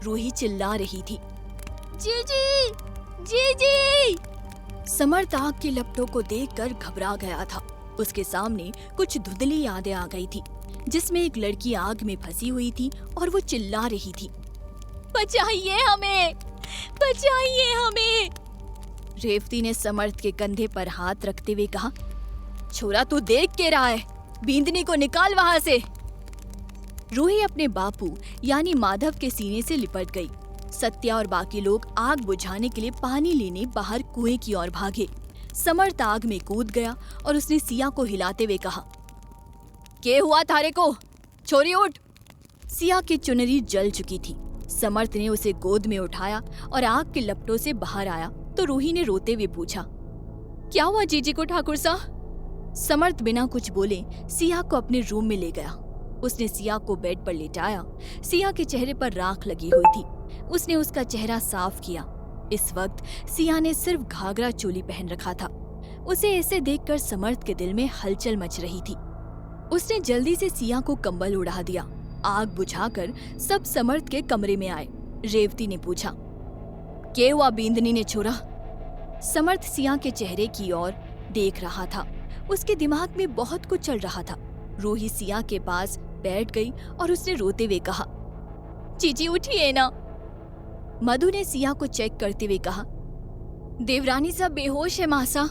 रूही चिल्ला रही थी, जीजी, जीजी। समर्थ आग की लपटों को देखकर घबरा गया था। उसके सामने कुछ धुंधली यादें आ गई थी, जिसमें एक लड़की आग में फंसी हुई थी और वो चिल्ला रही थी, बचाइए हमें, बचाइए हमें। रेवती ने समर्थ के कंधे पर हाथ रखते हुए कहा, छोरा तू देख के रहा है, बींदनी को निकाल वहां से। रूही अपने बापू यानी माधव के सीने से लिपट गई। सत्या और बाकी लोग आग बुझाने के लिए पानी लेने बाहर कुएं की ओर भागे। समर्थ आग में कूद गया और उसने सिया को हिलाते हुए कहा, क्या हुआ थारे को? छोरी उठ। सिया की चुनरी जल चुकी थी। समर्थ ने उसे गोद में उठाया और आग के लपटों से बाहर आया तो रूही ने रोते हुए पूछा, क्या हुआ जीजी को ठाकुर साहब? समर्थ बिना कुछ बोले सिया को अपने रूम में ले गया। उसने सिया को बेड पर लेटाया। सिया के चेहरे पर राख लगी हुई थी। उसने उसका चेहरा साफ किया। इस वक्त सिया ने सिर्फ घाघरा चोली पहन रखा था। उसे ऐसे देखकर समर्थ के दिल में हलचल मच रही थी। उसने जल्दी से सिया को कंबल उड़ा दिया। आग बुझाकर सब समर्थ के कमरे में आए। रेवती ने पूछा, क्या हुआ बींदनी ने छोरा? समर्थ सिया के चेहरे की ओर देख रहा था। उसके दिमाग में बहुत कुछ चल रहा था। रूही सिया के पास बैठ गई और उसने रोते हुए कहा, जीजी उठिए ना। मधु ने सिया को चेक करते हुए कहा, देवरानी सब बेहोश है मासा।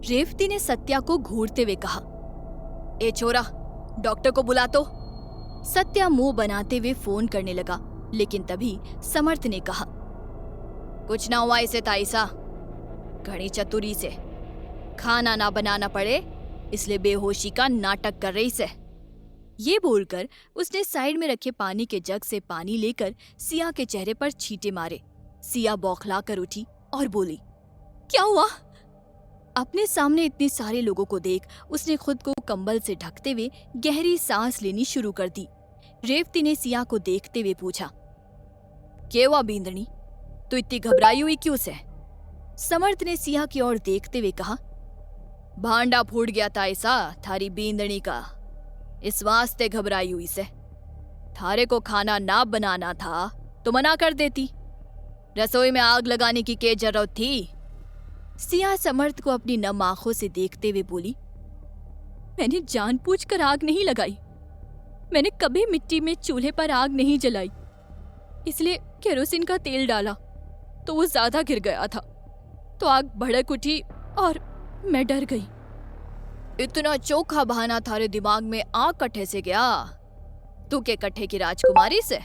रेवती ने सत्या को घूरते हुए कहा, ए छोरा, डॉक्टर को बुला तो। सत्या मुंह बनाते हुए फोन करने लगा, लेकिन तभी समर्थ ने कहा, कुछ ना हुआ इसे ताईसा, घड़ी चतुरी से खाना ना बनाना पड़े इसलिए बेहोशी का नाटक कर रही से। ये बोलकर उसने साइड में रखे पानी के जग से पानी लेकर सिया के चेहरे पर छींटे मारे। सिया बौखला कर उठी और बोली, क्या हुआ? अपने सामने इतने सारे लोगों को देख उसने खुद को कंबल से ढकते हुए गहरी सांस लेनी शुरू कर दी। रेवती ने सिया को देखते हुए पूछा, क्या हुआ बींदनी, तू इतनी घबराई हुई क्यों से? समर्थ ने सिया की ओर देखते हुए कहा, भांडा फूट गया था ऐसा थारी बींदनी का, इस वास्ते घबराई हुई से। थारे को खाना ना बनाना था तो मना कर देती, रसोई में आग लगाने की क्या जरूरत थी? सिया समर्थ को अपनी नम आंखों से देखते हुए बोली, मैंने जानबूझकर आग नहीं लगाई, मैंने कभी मिट्टी में चूल्हे पर आग नहीं जलाई, इसलिए केरोसिन का तेल डाला तो वो ज्यादा गिर गया था, तो आग भड़क उठी और मैं डर गई। इतना चोखा बहाना थारे दिमाग में आग कट्ठे से गया? तू के कट्ठे की राजकुमारी से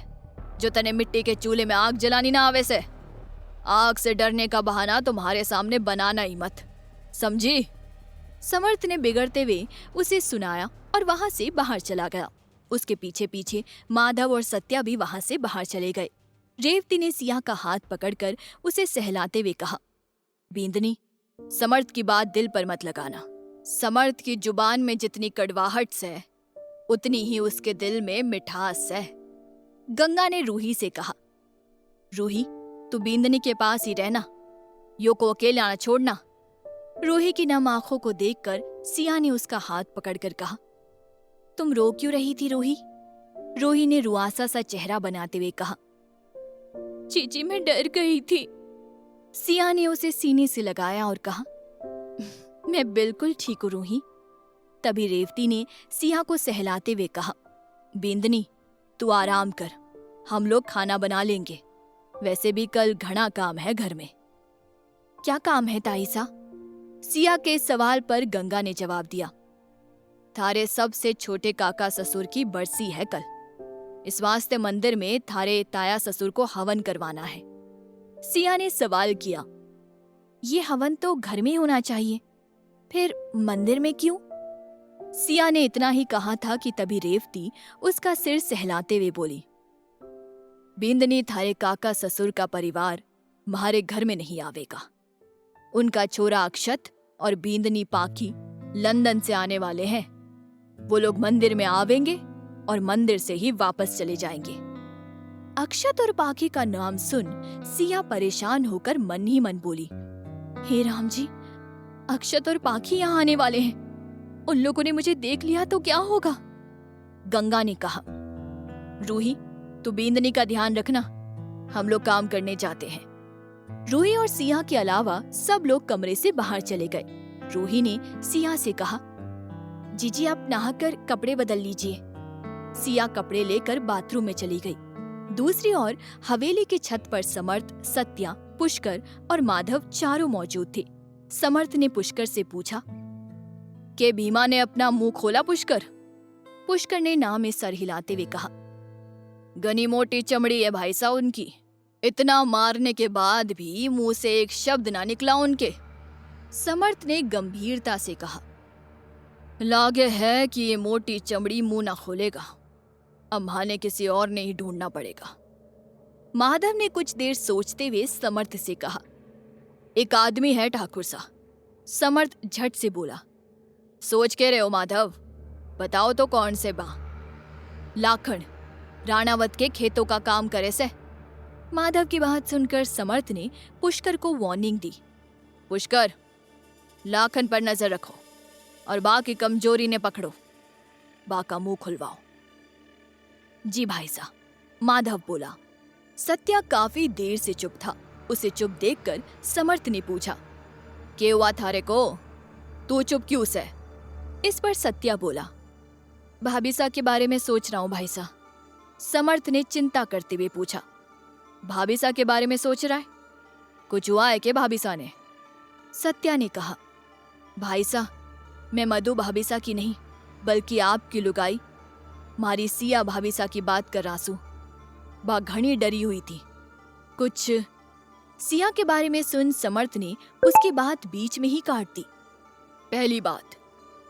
जो तने मिट्टी के चूल्हे में आग जलानी ना आवे से? आग से डरने का बहाना तुम्हारे सामने बनाना ही मत, समझी? समर्थ ने बिगड़ते हुए उसे सुनाया और वहां से बाहर चला गया। उसके पीछे पीछे माधव और सत्या भी वहां से बाहर चले गए। रेवती ने सिया का हाथ पकड़कर उसे सहलाते हुए कहा, बींदनी, समर्थ की बात दिल पर मत लगाना। समर्थ की जुबान में जितनी कड़वाहट है उतनी ही उसके दिल में मिठास है। गंगा ने रूही से कहा, रूही, तू बींदनी के पास ही रहना, यो को अकेला ना छोड़ना। रूही की नम आंखों को देखकर सिया ने उसका हाथ पकड़कर कहा, तुम रो क्यों रही थी रूही? रूही ने रुआसा सा चेहरा बनाते हुए कहा, चीची मैं डर गई थी। सिया ने उसे सीने से लगाया और कहा, मैं बिल्कुल ठीक हूं रूही। तभी रेवती ने सिया को सहलाते हुए कहा, बींदनी, तू आराम कर, हम लोग खाना बना लेंगे, वैसे भी कल घना काम है घर में। क्या काम है ताईसा? सिया के सवाल पर गंगा ने जवाब दिया, थारे सबसे छोटे काका ससुर की बरसी है कल, इस वास्ते मंदिर में थारे ताया ससुर को हवन करवाना है। सिया ने सवाल किया, ये हवन तो घर में होना चाहिए, फिर मंदिर में क्यों? सिया ने इतना ही कहा था कि तभी रेवती उसका सिर सहलाते हुए बोली, बींदनी, थारे काका ससुर का परिवार म्हारे घर में नहीं आवेगा। उनका छोरा अक्षत और बींदनी पाखी लंदन से आने वाले हैं। वो लोग मंदिर में आवेंगे और मंदिर से ही वापस चले जाएंगे। अक्षत और पाखी का नाम सुन सिया परेशान होकर मन ही मन बोली, हे राम जी, अक्षत और पाखी यहाँ आने वाले हैं, उन लोगों ने मुझे देख लिया तो क्या होगा? गंगा ने कहा, रूही, तू बींदनी का ध्यान रखना, हम लोग काम करने जाते हैं। रूही और सिया के अलावा सब लोग कमरे से बाहर चले गए। रूही ने सिया से कहा, जीजी आप नहाकर कपड़े बदल लीजिए। सिया कपड़े लेकर बाथरूम में चली गई। दूसरी ओर हवेली की छत पर समर्थ, सत्या, पुष्कर और माधव चारों मौजूद थे। समर्थ ने पुष्कर से पूछा, के भीमा ने अपना मुंह खोला पुष्कर? पुष्कर ने ना में सर हिलाते हुए कहा, घनी मोटी चमड़ी है भाई साहब उनकी, इतना मारने के बाद भी मुंह से एक शब्द ना निकला उनके। समर्थ ने गंभीरता से कहा, लागे है कि ये मोटी चमड़ी मुंह ना खोलेगा, अब हमें किसी और ने ही ढूंढना पड़ेगा। माधव ने कुछ देर सोचते हुए समर्थ से कहा, एक आदमी है ठाकुर सा। समर्थ झट से बोला, सोच के रहे हो माधव, बताओ तो कौन से बा? लाखन, राणावत के खेतों का काम करे से। माधव की बात सुनकर समर्थ ने पुष्कर को वार्निंग दी, पुष्कर, लाखन पर नजर रखो और बा की कमजोरी ने पकड़ो, बा का मुंह खुलवाओ। जी भाई साहब, माधव बोला। सत्या काफी देर से चुप था। उसे चुप देखकर समर्थ ने पूछा, क्या हुआ थारे को, तू चुप क्यों से? इस पर सत्या बोला, भाभी सा के बारे में सोच रहा हूं भाई साहब। समर्थ ने चिंता करते हुए पूछा, भाभी सा के बारे में सोच रहा है? कुछ हुआ है क्या भाभी सा ने? सत्या ने कहा, भाई साहब, मैं मधु भाभीसा की नहीं बल्कि आपकी लुगाई मारी सिया भाभीसा की बात कर रासू। बा घनी डरी हुई थी कुछ। सिया के बारे में सुन समर्थ ने उसकी बात बीच में ही काट दी। पहली बात,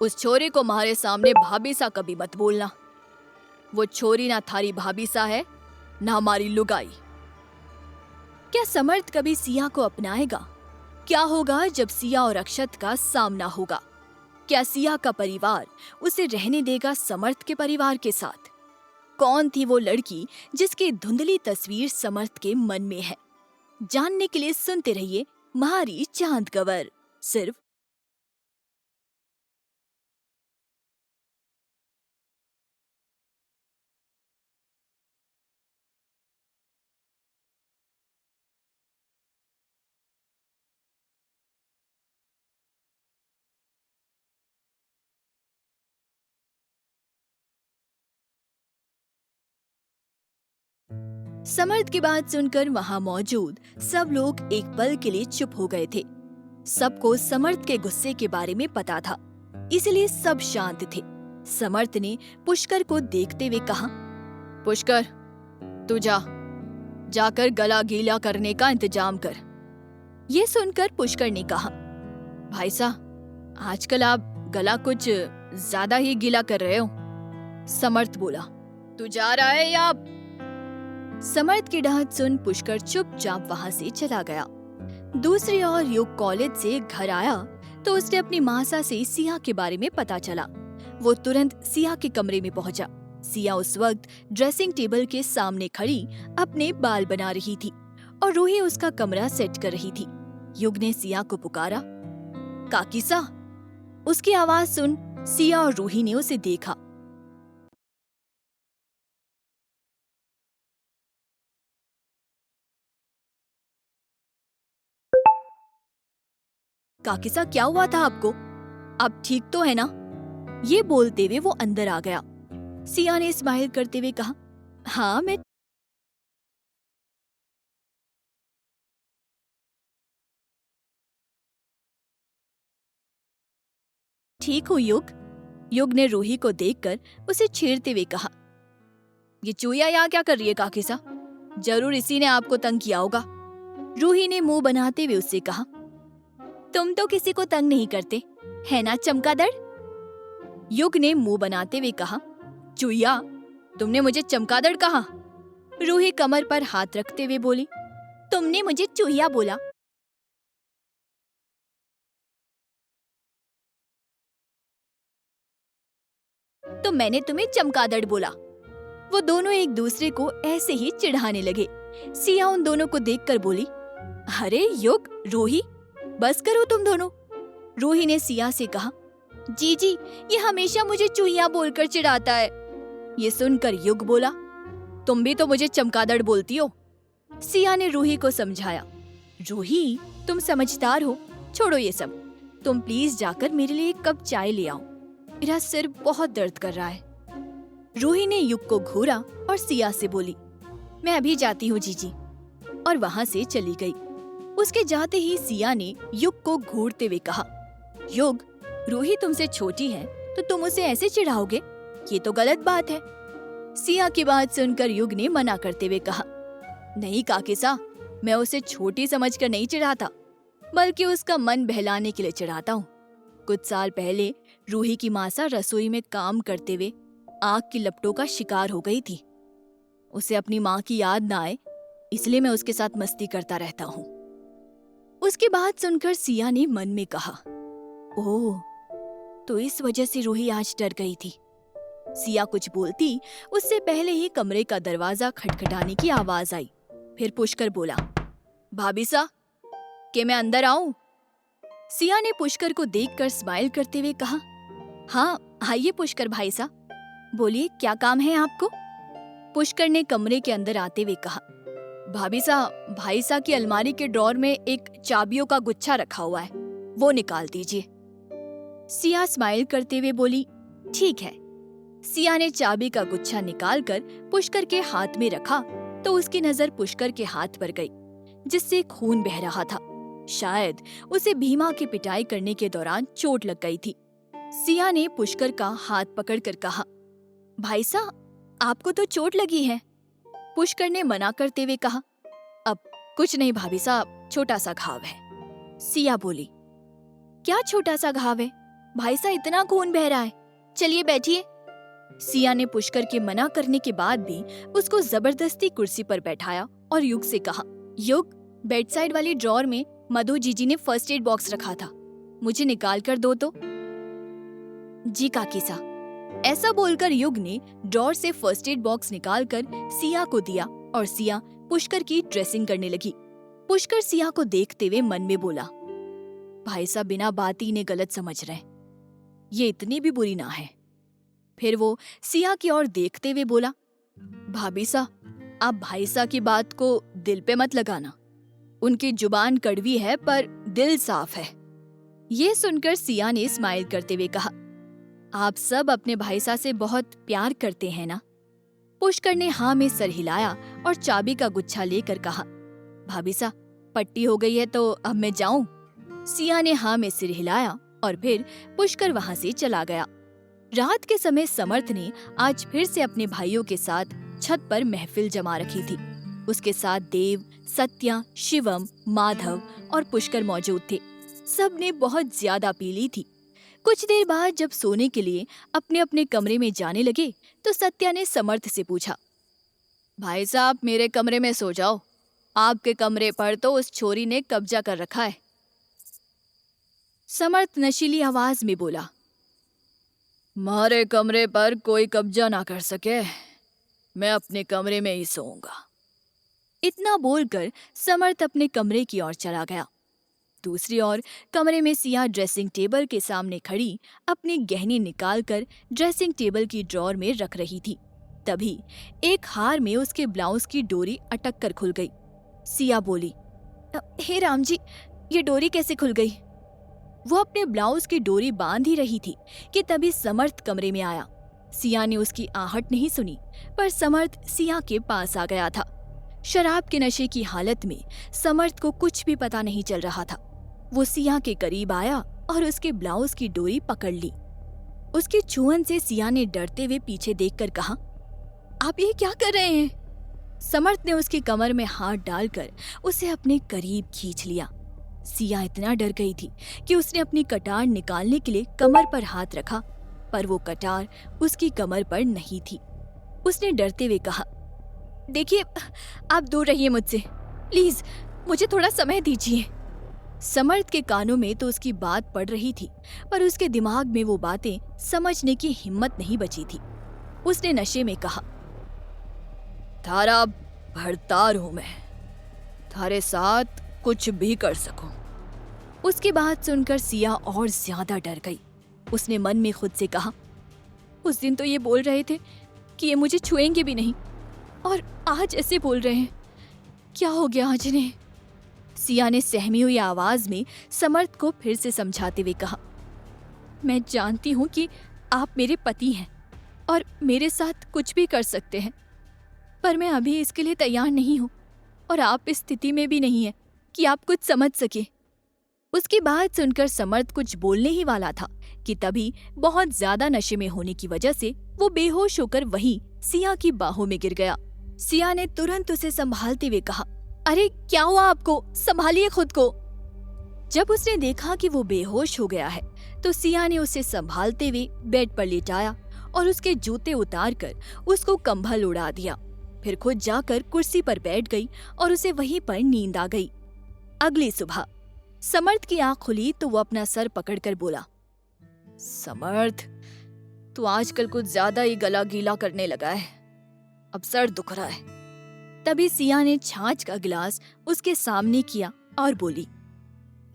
उस छोरे को हमारे सामने भाभीसा कभी मत बोलना। वो छोरी ना थारी भाभीसा है ना हमारी लुगाई। क्या समर्थ कभी सिया को अपनाएगा? क्या होगा जब सिया और अक्षत का सामना होगा? क्या सिया का परिवार उसे रहने देगा समर्थ के परिवार के साथ? कौन थी वो लड़की जिसकी धुंधली तस्वीर समर्थ के मन में है? जानने के लिए सुनते रहिए महारी चांद कवर, सिर्फ समर्थ की बात सुनकर वहां मौजूद सब लोग एक पल के लिए चुप हो गए थे। सबको समर्थ के गुस्से के बारे में पता था, इसलिए सब शांत थे। समर्थ ने पुष्कर को देखते हुए कहा, पुष्कर, तू जाकर गला गीला करने का इंतजाम कर। ये सुनकर पुष्कर ने कहा, भाई साहब, आजकल आप गला कुछ ज्यादा ही गीला कर रहे हो। समर्थ बोला, तू जा रहा है या? समर्थ की डांट सुन पुष्कर चुपचाप वहां से चला गया। दूसरी ओर युग कॉलेज से घर आया तो उसने अपनी मासा से सिया के बारे में पता चला। वो तुरंत सिया के कमरे में पहुंचा। सिया उस वक्त ड्रेसिंग टेबल के सामने खड़ी अपने बाल बना रही थी और रूही उसका कमरा सेट कर रही थी। युग ने सिया को पुकारा, काकीसा। उसकी आवाज सुन सिया और रूही ने उसे देखा। काकीसा, क्या हुआ था आपको? आप ठीक तो है ना? ये बोलते हुए वो अंदर आ गया। सिया ने स्माइल करते हुए कहा, हाँ मैं ठीक हूँ युग। युग ने रूही को देखकर उसे छेड़ते हुए कहा, ये चूया यहाँ क्या कर रही है काकीसा? जरूर इसी ने आपको तंग किया होगा। रूही ने मुंह बनाते हुए उससे कहा, तुम तो किसी को तंग नहीं करते, है ना चमगादड़? युग ने मुंह बनाते हुए कहा, चूया, तुमने मुझे चमगादड़ कहा? रूही कमर पर हाथ रखते हुए बोली, तुमने मुझे चूहिया बोला। तो मैंने तुम्हें चमगादड़ बोला। वो दोनों एक दूसरे को ऐसे ही चिढ़ाने लगे। सिया उन दोनों को देखकर बोली, अरे युग, रूही, बस करो तुम दोनों। रूही ने सिया से कहा, जी, ये हमेशा मुझे चूहिया बोलकर चिढ़ाता है। ये सुनकर युग बोला, तुम भी तो मुझे चमगादड़ बोलती हो। सिया ने रूही को समझाया, रूही, तुम समझदार हो, छोड़ो ये सब। तुम प्लीज जाकर मेरे लिए एक कप चाय ले आओ, मेरा सिर बहुत दर्द कर रहा है। रूही ने युग को घूरा और सिया से बोली, मैं अभी जाती हूँ जीजी, और वहाँ से चली गई। उसके जाते ही सिया ने युग को घूरते हुए कहा, युग, रूही तुमसे छोटी है तो तुम उसे ऐसे चिढ़ाओगे? ये तो गलत बात है। सिया की बात सुनकर युग ने मना करते हुए कहा, नहीं काकीसा, मैं उसे छोटी समझकर नहीं चिढ़ाता, बल्कि उसका मन बहलाने के लिए चिढ़ाता हूँ। कुछ साल पहले रूही की मासा रसोई में काम करते हुए आग की लपटों का शिकार हो गई थी। उसे अपनी माँ की याद ना आए, इसलिए मैं उसके साथ मस्ती करता रहता हूँ। उसकी बात सुनकर सिया ने मन में कहा, ओह, तो इस वजह से रूही आज डर गई थी। सिया कुछ बोलती उससे पहले ही कमरे का दरवाजा खटखटाने की आवाज आई। फिर पुष्कर बोला, भाभी सा, के मैं अंदर आऊं? सिया ने पुष्कर को देखकर स्माइल करते हुए कहा, हाँ आइए पुष्कर भाई सा, बोलिए क्या काम है आपको? पुष्कर ने कमरे के अंदर आते हुए कहा, भाभी सा, भाई सा की अलमारी के ड्रॉर में एक चाबियों का गुच्छा रखा हुआ है, वो निकाल दीजिए। सिया स्माइल करते हुए बोली, ठीक है। सिया ने चाबी का गुच्छा निकालकर पुष्कर के हाथ में रखा तो उसकी नजर पुष्कर के हाथ पर गई, जिससे खून बह रहा था। शायद उसे भीमा की पिटाई करने के दौरान चोट लग गई थी। सिया ने पुष्कर का हाथ पकड़कर कहा, भाई साहब आपको तो चोट लगी है। पुष्कर ने मना करते हुए कहा, अब कुछ नहीं भाभी साहब, छोटा सा घाव है। सिया बोली, क्या छोटा सा घाव है भाई साहब, इतना खून बह रहा है, चलिए बैठिए। सिया ने पुष्कर के मना करने के बाद भी उसको जबरदस्ती कुर्सी पर बैठाया और युग से कहा, युग बेड साइड वाली ड्रॉर में मधु जीजी ने फर्स्ट एड बॉक्स रखा था, मुझे निकाल कर दो तो। जी काकी सा। ऐसा बोलकर युग ने ड्रॉर से फर्स्ट एड बॉक्स निकालकर सिया को दिया और सिया पुष्कर की ड्रेसिंग करने लगी। पुष्कर सिया को देखते हुए मन में बोला, भाई साहब बिना बात ही ने गलत समझ रहे, ये इतनी भी बुरी ना है। फिर वो सिया की ओर देखते हुए बोला, भाभी साहब आप भाई साहब की बात को दिल पे मत लगाना, उनकी जुबान कड़वी है पर दिल साफ है। ये सुनकर सिया ने स्माइल करते हुए कहा, आप सब अपने भाई साहब से बहुत प्यार करते हैं ना। पुष्कर ने हाँ में सर हिलाया और चाबी का गुच्छा लेकर कहा, भाभी साहब पट्टी हो गई है तो अब मैं जाऊं। सिया ने हाँ में सिर हिलाया और फिर पुष्कर वहां से चला गया। रात के समय समर्थ ने आज फिर से अपने भाइयों के साथ छत पर महफिल जमा रखी थी। उसके साथ देव, सत्या, शिवम, माधव और पुष्कर मौजूद थे। सब ने बहुत ज्यादा पी ली थी। कुछ देर बाद जब सोने के लिए अपने अपने कमरे में जाने लगे तो सत्या ने समर्थ से पूछा, भाई साहब मेरे कमरे में सो जाओ, आपके कमरे पर तो उस छोरी ने कब्जा कर रखा है। समर्थ नशीली आवाज में बोला, मारे कमरे पर कोई कब्जा ना कर सके, मैं अपने कमरे में ही सोऊंगा। इतना बोलकर समर्थ अपने कमरे की ओर चला गया। दूसरी ओर कमरे में सिया ड्रेसिंग टेबल के सामने खड़ी अपने गहने निकालकर ड्रेसिंग टेबल की ड्रॉर में रख रही थी। तभी एक हार में उसके ब्लाउज की डोरी अटक कर खुल गई। सिया बोली, हे राम जी, ये डोरी कैसे खुल गई? वो अपने ब्लाउज की डोरी बांध ही रही थी कि तभी समर्थ कमरे में आया। सिया ने उसकी आहट नहीं सुनी, पर समर्थ सिया के पास आ गया था। शराब के नशे की हालत में समर्थ को कुछ भी पता नहीं चल रहा था। वो सिया के करीब आया और उसके ब्लाउज की डोरी पकड़ ली। उसके छुअन से सिया ने डरते हुए पीछे देखकर कहा, आप ये क्या कर रहे हैं? समर्थ ने उसकी कमर में हाथ डालकर उसे अपने करीब खींच लिया। सिया इतना डर गई थी कि उसने अपनी कटार निकालने के लिए कमर पर हाथ रखा, पर वो कटार उसकी कमर पर नहीं थी। उसने डरते हुए कहा, देखिए आप दूर रहिए मुझसे, प्लीज मुझे थोड़ा समय दीजिए। समर्थ के कानों में तो उसकी बात पड़ रही थी, पर उसके दिमाग में वो बातें समझने की हिम्मत नहीं बची थी। उसने नशे में कहा, थारा भरतार हूं मैं, थारे साथ कुछ भी कर सकूं। उसकी बात सुनकर सिया और ज्यादा डर गई। उसने मन में खुद से कहा, उस दिन तो ये बोल रहे थे कि ये मुझे छुएंगे भी नहीं, और आज ऐसे बोल रहे हैं, क्या हो गया आज इन्हें? सिया ने सहमी हुई आवाज में समर्थ को फिर से समझाते हुए कहा, मैं जानती हूँ कि आप मेरे पति हैं और मेरे साथ कुछ भी कर सकते हैं, पर मैं अभी इसके लिए तैयार नहीं हूँ और आप इस स्थिति में भी नहीं है कि आप कुछ समझ सके। उसकी बात सुनकर समर्थ कुछ बोलने ही वाला था कि तभी बहुत ज्यादा नशे में होने की वजह से वो बेहोश होकर वहीं सिया की बाहों में गिर गया। सिया ने तुरंत उसे संभालते हुए कहा, अरे क्या हुआ आपको, संभालिए खुद को। जब उसने देखा कि वो बेहोश हो गया है तो सिया ने उसे संभालते हुए बेड पर लेटाया और उसके जूते उतारकर उसको कंबल उड़ा दिया। फिर खुद जाकर कुर्सी पर बैठ गई और उसे वहीं पर नींद आ गई। अगली सुबह समर्थ की आंख खुली तो वो अपना सर पकड़कर बोला, समर्थ तू आजकल कुछ ज्यादा ही गला गीला करने लगा है, अब सर दुख रहा है। तभी सिया ने छाछ का गिलास उसके सामने किया और बोली,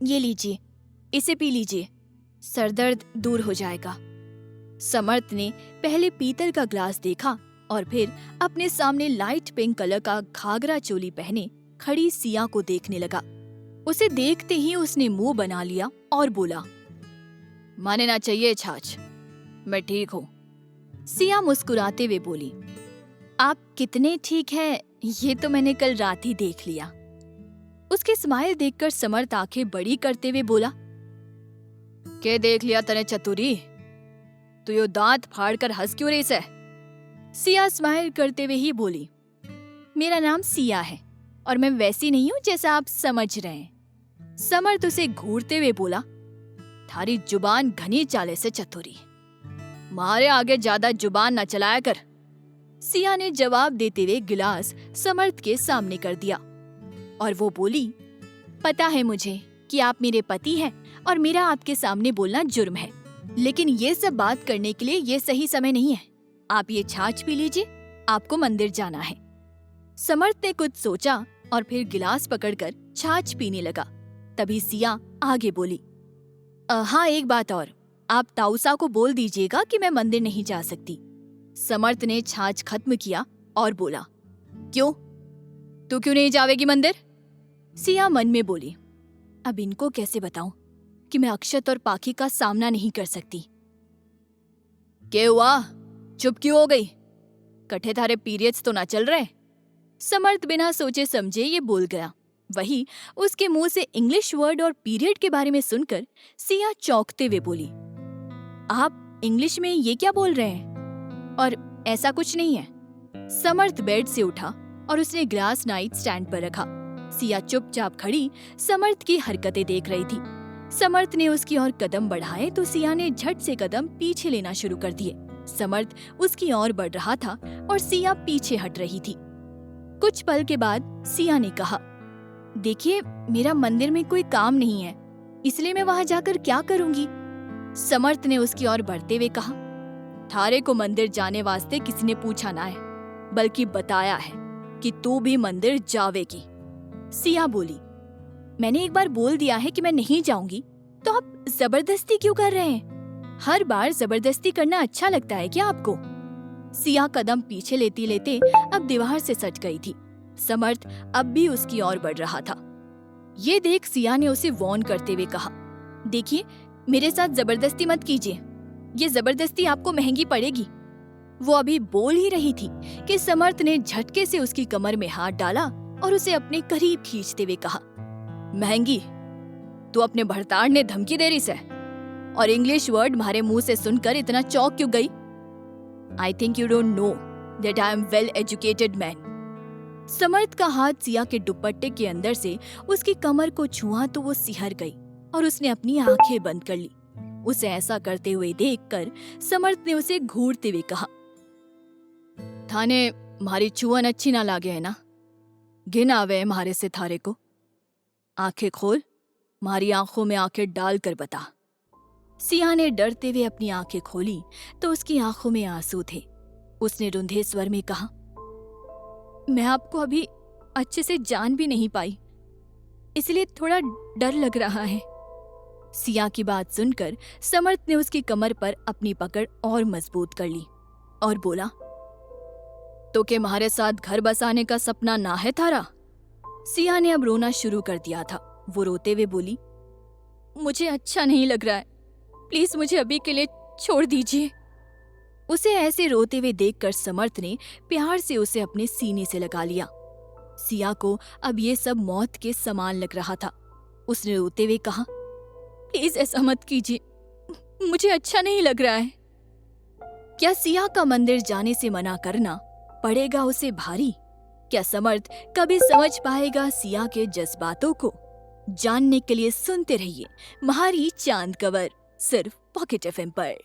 ये लीजिए, इसे पी लीजिए, सरदर्द दूर हो जाएगा। समर्थ ने पहले पीतल का ग्लास देखा और फिर अपने सामने लाइट पिंक कलर का घाघरा चोली पहने खड़ी सिया को देखने लगा। उसे देखते ही उसने मुंह बना लिया और बोला, माने ना चाहिए छाछ, मैं ठीक हूँ। सिया मुस्कुराते हुए बोली, आप कितने ठीक हैं ये तो मैंने कल रात ही देख लिया। उसकी स्माइल देखकर समर्थ आंखें बड़ी करते हुए बोला, के देख लिया तने चतुरी, तू यो दांत फाड़ कर हंस क्यों रही से? सिया स्माइल करते हुए ही बोली, मेरा नाम सिया है और मैं वैसी नहीं हूं जैसा आप समझ रहे हैं। समर्थ उसे घूरते हुए बोला, थारी जुबान घनी चाले से चतुरी, मारे आगे ज्यादा जुबान न चलाया कर। सिया ने जवाब देते हुए गिलास समर्थ के सामने कर दिया और वो बोली, पता है मुझे कि आप मेरे पति हैं और मेरा आपके सामने बोलना जुर्म है, लेकिन ये सब बात करने के लिए ये सही समय नहीं है। आप ये छाछ पी लीजिए, आपको मंदिर जाना है। समर्थ ने कुछ सोचा और फिर गिलास पकड़कर छाछ पीने लगा। तभी सिया आगे बोली, हाँ एक बात और, आप ताऊसा को बोल दीजिएगा कि मैं मंदिर नहीं जा सकती। समर्थ ने छाछ खत्म किया और बोला, क्यों, तू क्यों नहीं जावेगी मंदिर? सिया मन में बोली, अब इनको कैसे बताऊं कि मैं अक्षत और पाखी का सामना नहीं कर सकती। क्या हुआ, चुप क्यों हो गई? कठे थारे पीरियड्स तो ना चल रहे? समर्थ बिना सोचे समझे ये बोल गया। वही उसके मुंह से इंग्लिश वर्ड और पीरियड के बारे में सुनकर सिया चौंकते हुए बोली, आप इंग्लिश में ये क्या बोल रहे हैं? और ऐसा कुछ नहीं है। समर्थ बेड से उठा और उसने ग्लास नाइट स्टैंड पर रखा। सिया चुपचाप खड़ी समर्थ की हरकतें देख रही थी। समर्थ ने उसकी ओर कदम बढ़ाए तो सिया ने झट से कदम पीछे लेना शुरू कर दिए। समर्थ उसकी ओर बढ़ रहा था और सिया पीछे हट रही थी। कुछ पल के बाद सिया ने कहा, देखिए मेरा मंदिर में कोई काम नहीं है, इसलिए मैं वहां जाकर क्या करूंगी? समर्थ ने उसकी ओर बढ़ते हुए कहा, थारे को मंदिर जाने वास्ते किसी ने पूछा ना है, बल्कि बताया है कि तू भी मंदिर जावेगी। सिया बोली, मैंने एक बार बोल दिया है कि मैं नहीं जाऊंगी, तो आप जबरदस्ती क्यों कर रहे हैं? हर बार जबरदस्ती करना अच्छा लगता है क्या आपको? सिया कदम पीछे लेते लेते अब दीवार से सट गई थी। समर्थ अब भी उसकी ओर बढ़ रहा था। ये देख सिया ने उसे वार्न करते हुए कहा, देखिए मेरे साथ जबरदस्ती मत कीजिए, ये जबरदस्ती आपको महंगी पड़ेगी। वो अभी बोल ही रही थी कि समर्थ ने झटके से उसकी कमर में हाथ डाला और उसे अपने करीब खींचते हुए कहा, महंगी? तू अपने भड़ताड़ धमकी दे रही से? और इंग्लिश वर्ड हमारे मुंह से सुनकर इतना चौंक क्यों गई? I think you don't know that I am well educated man. Samarth का हाथ सिया के दुपट्टे के अंदर से उसकी कमर को छुआ तो वो सिहर गई और उसने अपनी आंखें बंद कर ली। उसे ऐसा करते हुए देखकर समर्थ ने उसे घूरते हुए कहा, थाने मारी छुअन अच्छी ना लागे है ना? घिन आवे मारे से थारे को? आंखें खोल, मारी आंखों में आंखें डाल कर बता। सिया ने डरते हुए अपनी आंखें खोली तो उसकी आंखों में आंसू थे। उसने रुंधे स्वर में कहा, मैं आपको अभी अच्छे से जान भी नहीं पाई, इसलिए थोड़ा डर लग रहा है। सिया की बात सुनकर समर्थ ने उसकी कमर पर अपनी पकड़ और मजबूत कर ली और बोला, तो के हमारे साथ घर बसाने का सपना ना है थारा? सिया ने अब रोना शुरू कर दिया था। वो रोते हुए बोली, मुझे अच्छा नहीं लग रहा है, प्लीज मुझे अभी के लिए छोड़ दीजिए। उसे ऐसे रोते हुए देखकर समर्थ ने प्यार से उसे अपने सीने से लगा लिया। सिया को अब ये सब मौत के समान लग रहा था। उसने रोते हुए कहा, प्लीज ऐसा मत कीजिए, मुझे अच्छा नहीं लग रहा है। क्या सिया का मंदिर जाने से मना करना पड़ेगा उसे भारी? क्या समर्थ कभी समझ पाएगा सिया के जज्बातों को? जानने के लिए सुनते रहिए महारी चांद कवर, सिर्फ पॉकेट एफएम पर।